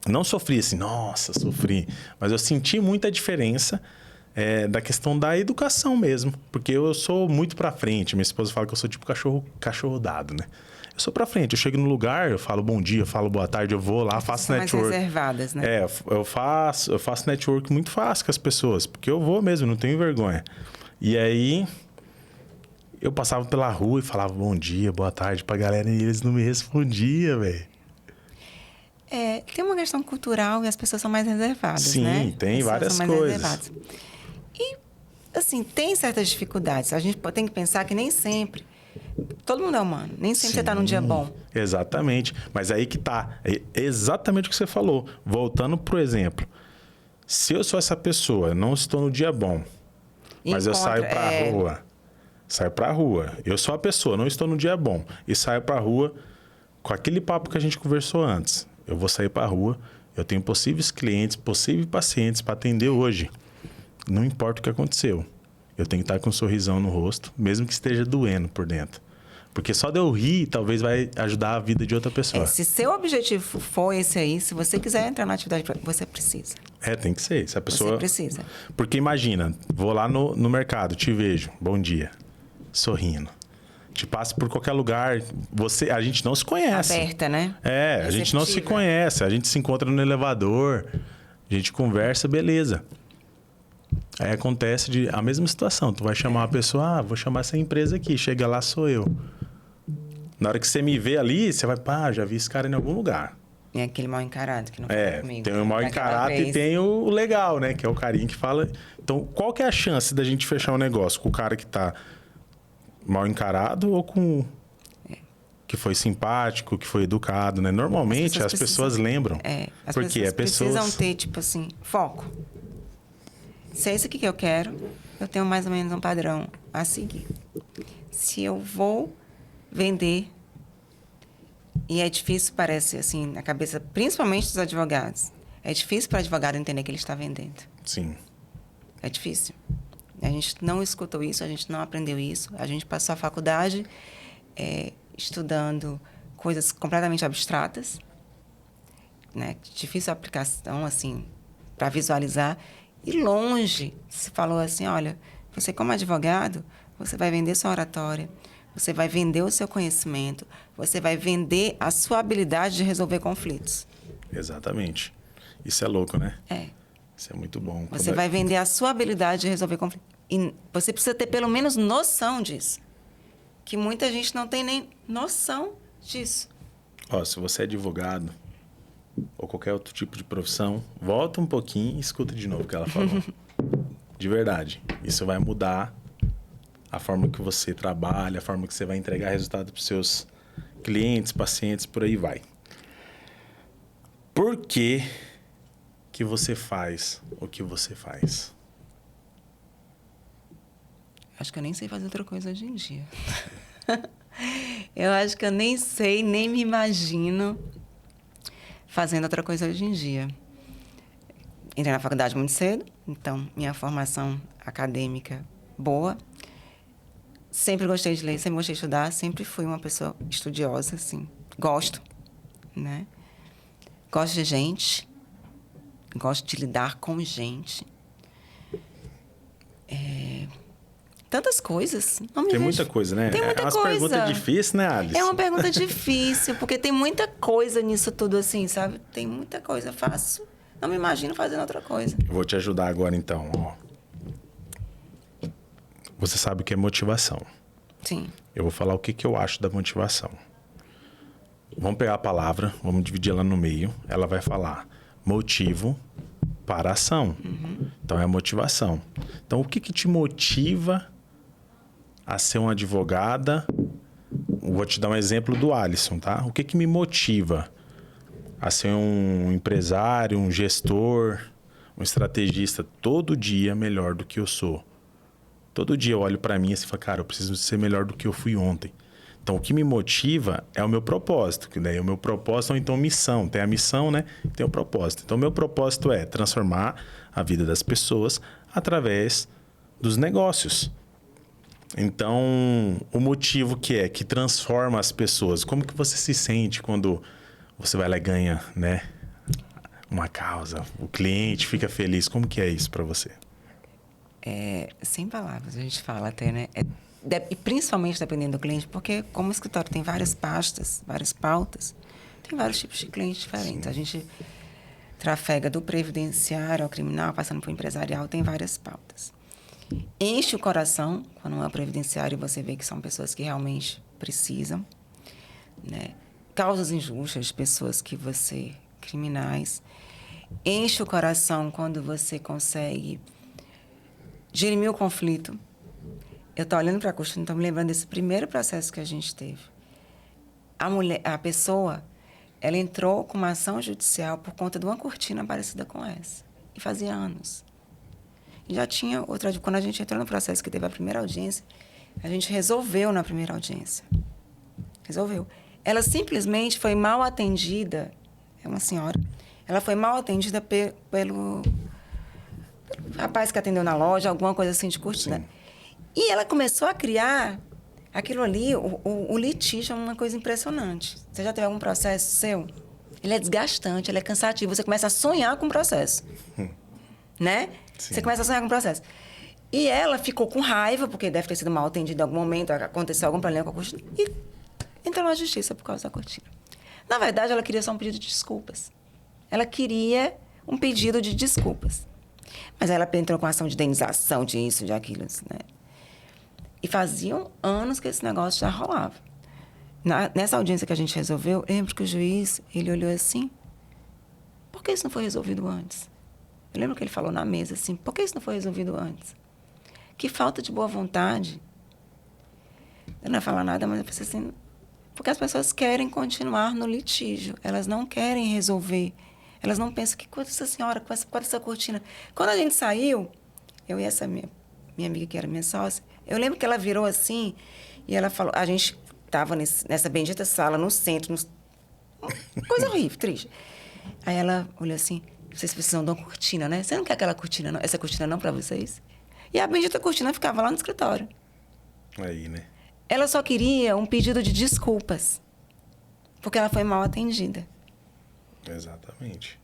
Não sofri assim, nossa, sofri. Mas eu senti muita diferença da questão da educação mesmo. Porque eu sou muito pra frente. Minha esposa fala que eu sou tipo cachorro dado, né? Eu sou pra frente. Eu chego no lugar, eu falo bom dia, eu falo boa tarde, eu vou lá, faço São network. mais reservadas, né? Eu faço network muito fácil com as pessoas. Porque eu vou mesmo, não tenho vergonha. E aí... Eu passava pela rua e falava bom dia, boa tarde pra galera e eles não me respondiam, velho. Tem uma questão cultural e as pessoas são mais reservadas, Sim, né? Sim, tem as várias são mais coisas. Reservadas. E, assim, tem certas dificuldades. A gente tem que pensar que nem sempre... Todo mundo é humano. Nem sempre você tá num dia bom. Exatamente. Mas aí que tá. É exatamente o que você falou. Voltando pro exemplo. Se eu sou essa pessoa, não estou no dia bom, mas eu saio pra rua... Saio pra rua. Eu sou a pessoa, não estou no dia bom. E saio pra rua com aquele papo que a gente conversou antes. Eu vou sair pra rua, eu tenho possíveis clientes, possíveis pacientes para atender hoje. Não importa o que aconteceu. Eu tenho que estar com um sorrisão no rosto, mesmo que esteja doendo por dentro. Porque só de eu rir, talvez vai ajudar a vida de outra pessoa. Se seu objetivo for esse aí, se você quiser entrar na atividade, você precisa. Tem que ser. Se a pessoa... Você precisa. Porque imagina, vou lá no mercado, te vejo, bom dia. Sorrindo. Te passo por qualquer lugar. A gente não se conhece. Aberta, né? A gente não se conhece. A gente se encontra no elevador, a gente conversa, beleza. Aí acontece a mesma situação. Tu vai chamar uma pessoa, vou chamar essa empresa aqui. Chega lá, sou eu. Na hora que você me vê ali, você vai, já vi esse cara em algum lugar. É aquele mal encarado que não fala comigo. Tem o mal encarado e tem o legal, né? Que é o carinha que fala. Então, qual que é a chance da gente fechar um negócio com o cara que tá mal encarado ou com que foi simpático, que foi educado, né? Normalmente as pessoas lembram. As porque pessoas é pessoas precisam ter, tipo assim, foco. Se é isso aqui que eu quero, eu tenho mais ou menos um padrão a seguir. Se eu vou vender, e é difícil, parece, assim, na cabeça, principalmente dos advogados, é difícil para o advogado entender que ele está vendendo. Sim. É difícil. A gente não escutou isso, a gente não aprendeu isso. A gente passou a faculdade estudando coisas completamente abstratas, né? Difícil a aplicação, assim, para visualizar. E longe se falou assim, olha, você como advogado, você vai vender sua oratória, você vai vender o seu conhecimento, você vai vender a sua habilidade de resolver conflitos. Exatamente. Isso é louco, né? É. Isso é muito bom. Você vai vender a sua habilidade de resolver conflitos. E você precisa ter pelo menos noção disso. Que muita gente não tem nem noção disso. Ó, se você é advogado ou qualquer outro tipo de profissão, volta um pouquinho e escuta de novo o que ela falou. De verdade. Isso vai mudar a forma que você trabalha, a forma que você vai entregar resultado para os seus clientes, pacientes, por aí vai. Por que você faz o que você faz? Acho que eu nem sei fazer outra coisa hoje em dia. Eu acho que eu nem sei, nem me imagino fazendo outra coisa hoje em dia. Entrei na faculdade muito cedo, então minha formação acadêmica boa. Sempre gostei de ler, sempre gostei de estudar, sempre fui uma pessoa estudiosa, assim. Gosto, né? Gosto de gente, gosto de lidar com gente. Tantas coisas. Não me Tem vejo. muita coisa, né? Tem muita umas coisa. perguntas difíceis, né, Alice? É uma pergunta difícil, porque tem muita coisa nisso tudo, assim, sabe? Tem muita coisa. Eu faço. Não me imagino fazendo outra coisa. Eu vou te ajudar agora, então. Ó. Você sabe o que é motivação. Sim. Eu vou falar o que eu acho da motivação. Vamos pegar a palavra, vamos dividir ela no meio. Ela vai falar motivo para ação. Então, é a motivação. Então, o que te motiva a ser uma advogada? Vou te dar um exemplo do Alisson, tá? O que me motiva a ser um empresário, um gestor, um estrategista todo dia melhor do que eu sou? Todo dia eu olho para mim e falo, cara, eu preciso ser melhor do que eu fui ontem. Então, o que me motiva é o meu propósito. Que daí o meu propósito, ou então missão. Tem a missão, né? Tem o propósito. Então, o meu propósito é transformar a vida das pessoas através dos negócios. Então, o motivo que transforma as pessoas. Como que você se sente quando você vai lá e ganha, né, uma causa? O cliente fica feliz. Como que é isso para você? Sem palavras, a gente fala até, né? E principalmente dependendo do cliente, porque como o escritório tem várias pastas, várias pautas, tem vários tipos de clientes diferentes. Sim. A gente trafega do previdenciário ao criminal, passando por empresarial, tem várias pautas. Enche o coração quando é previdenciário e você vê que são pessoas que realmente precisam, né? Causas injustas de pessoas que você... criminais. Enche o coração quando você consegue dirimir o conflito. Eu estou olhando para a Cristina, estou me lembrando desse primeiro processo que a gente teve. A pessoa, ela entrou com uma ação judicial por conta de uma cortina parecida com essa. E fazia anos. E já tinha outra... Quando a gente entrou no processo que teve a primeira audiência, a gente resolveu na primeira audiência. Resolveu. Ela simplesmente foi mal atendida. É uma senhora. Ela foi mal atendida pelo rapaz que atendeu na loja, alguma coisa assim de cortina. Sim. E ela começou a criar aquilo ali, o litígio é uma coisa impressionante. Você já teve algum processo seu? Ele é desgastante, ele é cansativo. Você começa a sonhar com o processo. Né? Sim. Você começa a sonhar com o processo. E ela ficou com raiva, porque deve ter sido mal atendida em algum momento, aconteceu algum problema com a cortina, e entrou na justiça por causa da cortina. Na verdade, ela queria só um pedido de desculpas. Ela queria um pedido de desculpas. Mas ela entrou com ação de indenização, de isso, de aquilo, né? E faziam anos que esse negócio já rolava. Nessa audiência que a gente resolveu, eu lembro que o juiz, ele olhou assim, por que isso não foi resolvido antes? Eu lembro que ele falou na mesa assim, por que isso não foi resolvido antes? Que falta de boa vontade. Eu não ia falar nada, mas eu pensei assim... Porque as pessoas querem continuar no litígio. Elas não querem resolver. Elas não pensam, que coisa essa senhora, com essa cortina. Quando a gente saiu, eu e essa minha amiga, que era minha sócia, eu lembro que ela virou assim, e ela falou... A gente estava nessa bendita sala, no centro, coisa horrível, triste. Aí ela olhou assim, vocês precisam de uma cortina, né? Você não quer aquela cortina, não? Essa cortina não para vocês? E a bendita cortina ficava lá no escritório. Aí, né? Ela só queria um pedido de desculpas, porque ela foi mal atendida. Exatamente.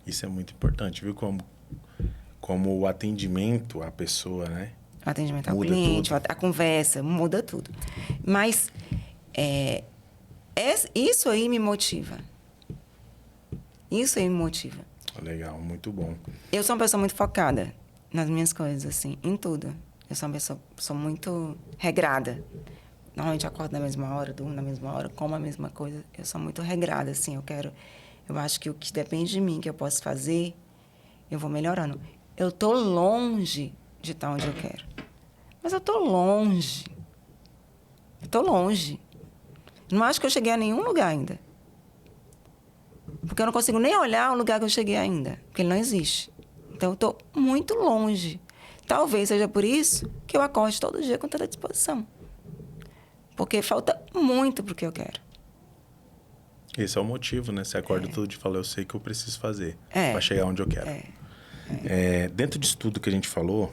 Isso é muito importante, viu? Como o atendimento à pessoa, né? O atendimento ao muda cliente, tudo. a conversa, muda tudo. Mas isso aí me motiva. Isso aí me motiva. Legal, muito bom. Eu sou uma pessoa muito focada nas minhas coisas, assim, em tudo. Eu sou uma pessoa, sou muito regrada. Normalmente eu acordo na mesma hora, durmo na mesma hora, como a mesma coisa. Eu sou muito regrada, assim, eu acho que o que depende de mim, que eu posso fazer, eu vou melhorando. Eu tô longe de estar onde eu quero. Mas eu tô longe. Eu tô longe. Não acho que eu cheguei a nenhum lugar ainda. Porque eu não consigo nem olhar o lugar que eu cheguei ainda, porque ele não existe. Então, eu tô muito longe. Talvez seja por isso que eu acorde todo dia com toda a disposição. Porque falta muito pro que eu quero. Esse é o motivo, né? Você acorda todo dia e fala, eu sei que eu preciso fazer para chegar onde eu quero. Dentro disso tudo que a gente falou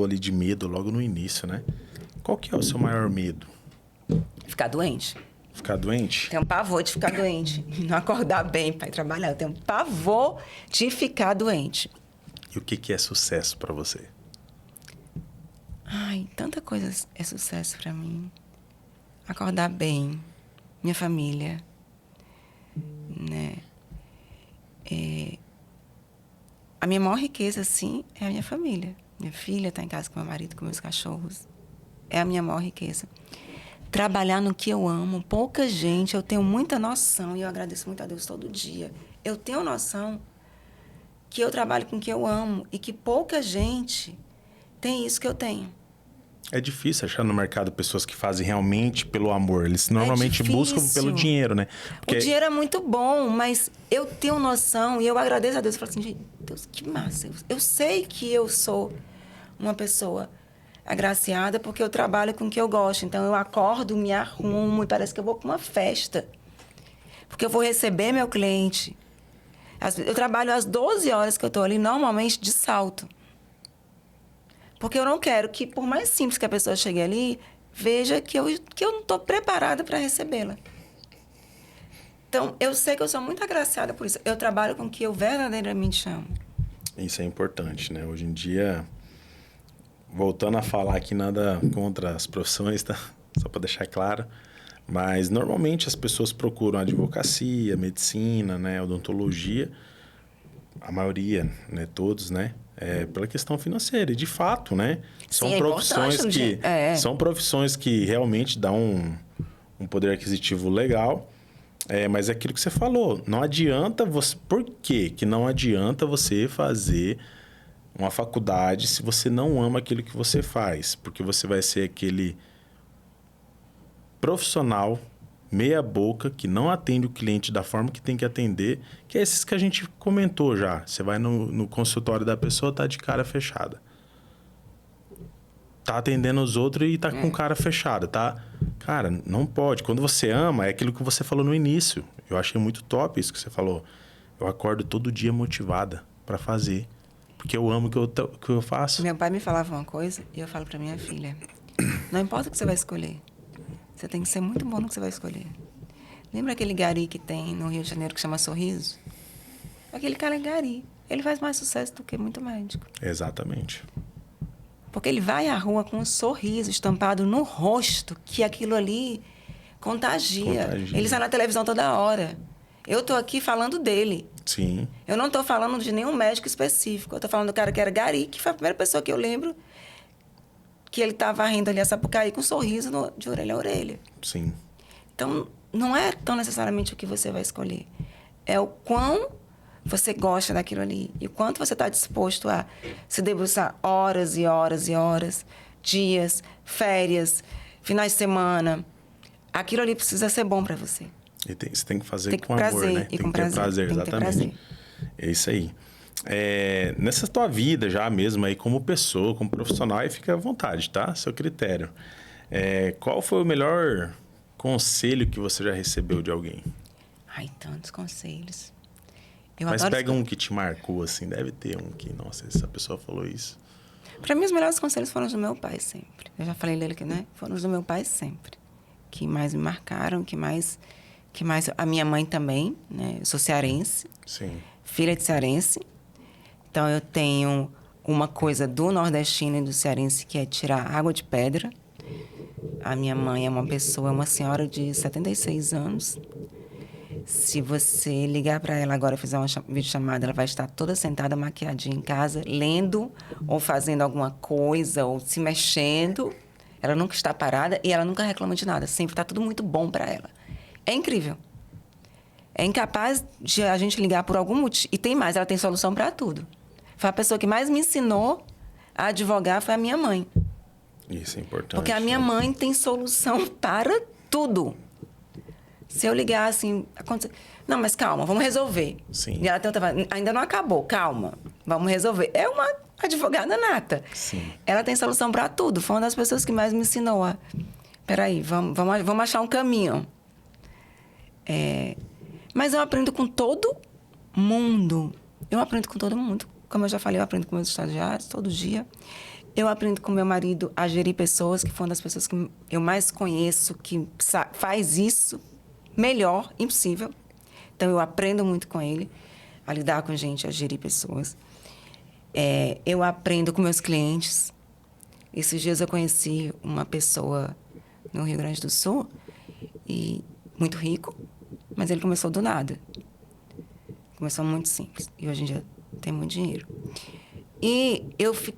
ali de medo logo no início, né? Qual que é o seu maior medo? Ficar doente. Ficar doente? Tenho pavor de ficar doente. Não acordar bem para ir trabalhar. Eu tenho pavor de ficar doente. E o que é sucesso para você? Ai, tanta coisa é sucesso para mim. Acordar bem. Minha família. Né? A minha maior riqueza, assim, é a minha família. Minha filha está em casa com meu marido, com meus cachorros. É a minha maior riqueza. Trabalhar no que eu amo. Pouca gente, eu tenho muita noção, e eu agradeço muito a Deus todo dia. Eu tenho noção que eu trabalho com o que eu amo e que pouca gente tem isso que eu tenho. É difícil achar no mercado pessoas que fazem realmente pelo amor. Eles normalmente buscam pelo dinheiro, né? Porque... O dinheiro é muito bom, mas eu tenho noção e eu agradeço a Deus. Eu falo assim, gente, Deus, que massa. Eu sei que eu sou uma pessoa agraciada porque eu trabalho com o que eu gosto. Então, eu acordo, me arrumo e parece que eu vou para uma festa. Porque eu vou receber meu cliente. Eu trabalho às 12 horas que eu estou ali, normalmente de salto. Porque eu não quero que, por mais simples que a pessoa chegue ali, veja que eu não estou preparada para recebê-la. Então, eu sei que eu sou muito agraciada por isso. Eu trabalho com o que eu verdadeiramente amo. Isso é importante, né? Hoje em dia, voltando a falar aqui, nada contra as profissões, tá? Só para deixar claro. Mas, normalmente, as pessoas procuram advocacia, medicina, né? Odontologia. A maioria, né? Todos, né? Pela questão financeira. E, de fato, né? São profissões que realmente dão um poder aquisitivo legal. Mas é aquilo que você falou. Não adianta você... Por quê que não adianta você fazer uma faculdade se você não ama aquilo que você faz? Porque você vai ser aquele profissional meia boca que não atende o cliente da forma que tem que atender, que é esses que a gente comentou já. Você vai no consultório da pessoa, tá de cara fechada. Tá atendendo os outros e tá com cara fechada, tá? Cara, não pode. Quando você ama, é aquilo que você falou no início. Eu achei muito top isso que você falou. Eu acordo todo dia motivada para fazer. Porque eu amo o que eu faço. Meu pai me falava uma coisa e eu falo para minha filha. Não importa o que você vai escolher. Você tem que ser muito bom no que você vai escolher. Lembra aquele gari que tem no Rio de Janeiro que chama Sorriso? Aquele cara é gari. Ele faz mais sucesso do que muito médico. Exatamente. Porque ele vai à rua com um sorriso estampado no rosto, que aquilo ali contagia. Ele sai na televisão toda hora. Eu estou aqui falando dele. Sim. Eu não estou falando de nenhum médico específico. Eu estou falando do cara que era gari, que foi a primeira pessoa que eu lembro que ele estava rindo ali a Sapucaí com um sorriso de orelha a orelha. Sim. Então, não é tão necessariamente o que você vai escolher. É o quão você gosta daquilo ali e o quanto você está disposto a se debruçar horas e horas e horas, dias, férias, finais de semana. Aquilo ali precisa ser bom para você. E você tem que fazer tem que com prazer, amor, né? E tem com que ter prazer, exatamente. Prazer. É isso aí. Nessa tua vida já mesmo aí, como pessoa, como profissional, aí fica à vontade, tá? Seu critério. Qual foi o melhor conselho que você já recebeu de alguém? Ai, tantos conselhos. Mas pega um que te marcou, assim. Deve ter um que, nossa, essa pessoa falou isso. Para mim, os melhores conselhos foram os do meu pai sempre. Eu já falei dele aqui, né? Foram os do meu pai sempre. Que mais me marcaram, que mais... A minha mãe também, né? Eu sou cearense. Sim. Filha de cearense. Então, eu tenho uma coisa do nordestino e do cearense, que é tirar água de pedra. A minha mãe é uma senhora de 76 anos. Se você ligar para ela agora e fizer uma videochamada, ela vai estar toda sentada, maquiadinha em casa, lendo ou fazendo alguma coisa, ou se mexendo. Ela nunca está parada e ela nunca reclama de nada. Sempre está tudo muito bom para ela. É incrível. É incapaz de a gente ligar por algum motivo. E tem mais, ela tem solução para tudo. Foi a pessoa que mais me ensinou a advogar, foi a minha mãe. Isso é importante. Porque a minha mãe tem solução para tudo. Se eu ligar assim... Não, mas calma, vamos resolver. Sim. E ela ainda não acabou, calma. Vamos resolver. É uma advogada nata. Sim. Ela tem solução para tudo. Foi uma das pessoas que mais me ensinou a... Peraí, vamos achar um caminho. Mas eu aprendo com todo mundo. Eu aprendo com todo mundo. Como eu já falei, eu aprendo com meus estagiários todo dia. Eu aprendo com meu marido a gerir pessoas, que foi uma das pessoas que eu mais conheço, que faz isso melhor impossível. Então, eu aprendo muito com ele a lidar com gente, a gerir pessoas. Eu aprendo com meus clientes. Esses dias eu conheci uma pessoa no Rio Grande do Sul, e muito rico, mas ele começou do nada. Começou muito simples. E hoje em dia tem muito dinheiro. E eu fui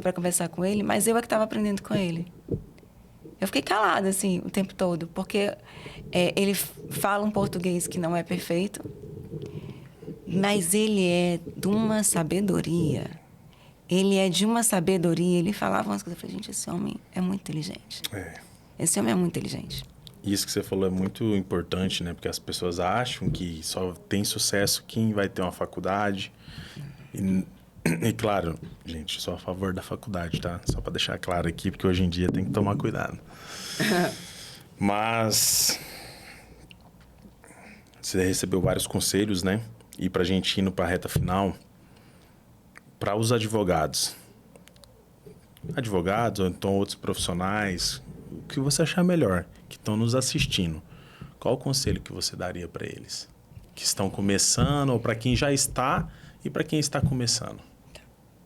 para conversar com ele, mas eu é que estava aprendendo com ele. Eu fiquei calada, assim, o tempo todo, porque ele fala um português que não é perfeito, mas ele é de uma sabedoria. Ele falava umas coisas, eu falei, gente, esse homem é muito inteligente. Esse homem é muito inteligente. Isso que você falou é muito importante, né? Porque as pessoas acham que só tem sucesso quem vai ter uma faculdade. E claro, gente, sou a favor da faculdade, tá? Só para deixar claro aqui, porque hoje em dia tem que tomar cuidado. Mas você recebeu vários conselhos, né? E pra gente indo para a reta final, para os advogados ou então outros profissionais, o que você achar melhor, que estão nos assistindo, qual o conselho que você daria para eles? Que estão começando, ou para quem já está e para quem está começando?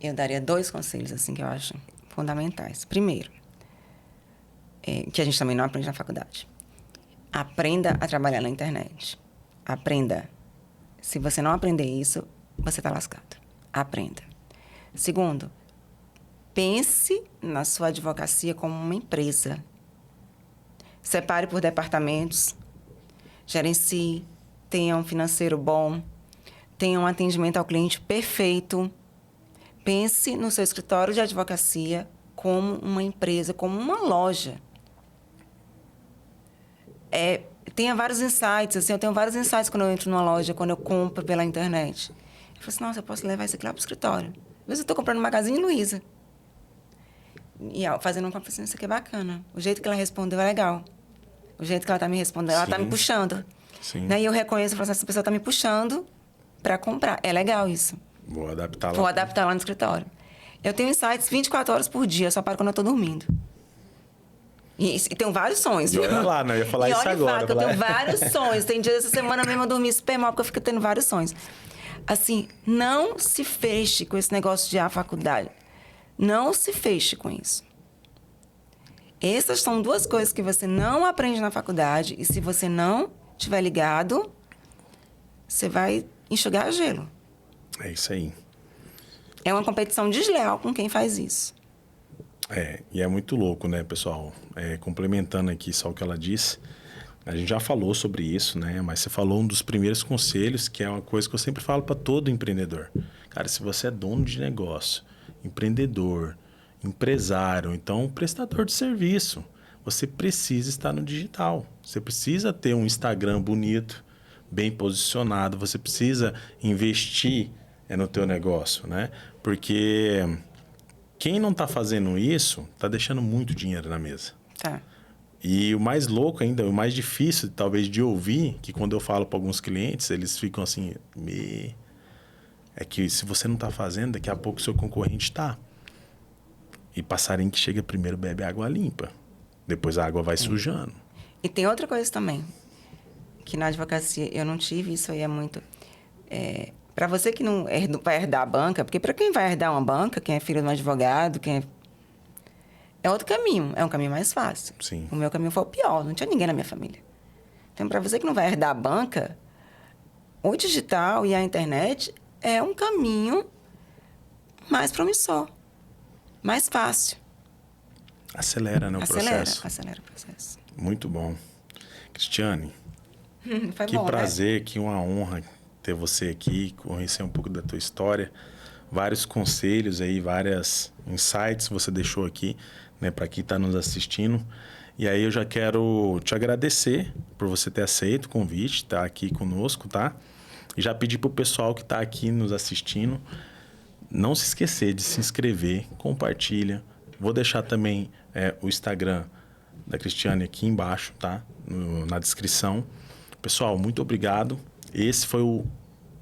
Eu daria 2 conselhos, assim, que eu acho fundamentais. Primeiro, que a gente também não aprende na faculdade. Aprenda a trabalhar na internet. Aprenda. Se você não aprender isso, você está lascado. Aprenda. Segundo, pense na sua advocacia como uma empresa. Separe por departamentos, gerencie, tenha um financeiro bom, tenha um atendimento ao cliente perfeito. Pense no seu escritório de advocacia como uma empresa, como uma loja. Tenha vários insights, assim, eu tenho vários insights quando eu entro numa loja, quando eu compro pela internet. Eu falo assim, nossa, eu posso levar isso aqui lá para o escritório. Às vezes eu estou comprando no Magazine Luiza. E fazendo uma compra assim, isso aqui é bacana. O jeito que ela respondeu é legal. O jeito que ela está me respondendo, ela está me puxando. Sim. Né? E eu reconheço, eu falo assim, essa pessoa está me puxando para comprar. É legal isso. Vou adaptar lá. Vou adaptar lá no escritório. Eu tenho insights 24 horas por dia, só paro quando eu estou dormindo. E tenho vários sonhos. E olha lá, não, eu ia falar isso agora. Eu tenho vários sonhos. Tem dias dessa semana mesmo eu dormi super mal, porque eu fico tendo vários sonhos. Assim, não se feche com esse negócio de faculdade. Não se feche com isso. Essas são 2 coisas que você não aprende na faculdade, e se você não estiver ligado, você vai enxugar gelo. É isso aí. É uma competição desleal com quem faz isso. E é muito louco, né, pessoal? Complementando aqui só o que ela disse, a gente já falou sobre isso, né? Mas você falou um dos primeiros conselhos, que é uma coisa que eu sempre falo para todo empreendedor. Cara, se você é dono de negócio, empreendedor, empresário, então prestador de serviço. Você precisa estar no digital. Você precisa ter um Instagram bonito, bem posicionado. Você precisa investir no teu negócio, né? Porque quem não está fazendo isso, está deixando muito dinheiro na mesa. Tá. E o mais louco ainda, o mais difícil talvez de ouvir, que quando eu falo para alguns clientes, eles ficam assim... É que se você não está fazendo, daqui a pouco o seu concorrente está. E passarinho que chega primeiro bebe água limpa. Depois a água vai sujando. E tem outra coisa também, que na advocacia eu não tive, isso aí é muito... para você que não vai herdar a banca, porque para quem vai herdar uma banca, quem é filho de um advogado, é outro caminho, é um caminho mais fácil. Sim. O meu caminho foi o pior, não tinha ninguém na minha família. Então, para você que não vai herdar a banca, o digital e a internet é um caminho mais promissor, mais fácil. Acelera, né, o processo. Acelera o processo. Muito bom. Cristiane, Foi que bom, prazer, né? que uma honra ter você aqui, conhecer um pouco da tua história. Vários conselhos aí, várias insights você deixou aqui, né, para quem está nos assistindo. E aí eu já quero te agradecer por você ter aceito o convite, estar aqui conosco, tá? E já pedir para o pessoal que está aqui nos assistindo, não se esquecer de se inscrever, compartilha. Vou deixar também o Instagram da Cristiane aqui embaixo, tá? Na descrição. Pessoal, muito obrigado. Esse foi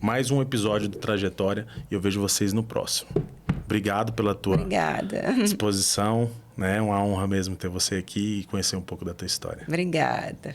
mais um episódio do Trajetória e eu vejo vocês no próximo. Obrigado pela tua disposição, né? Uma honra mesmo ter você aqui e conhecer um pouco da tua história. Obrigada.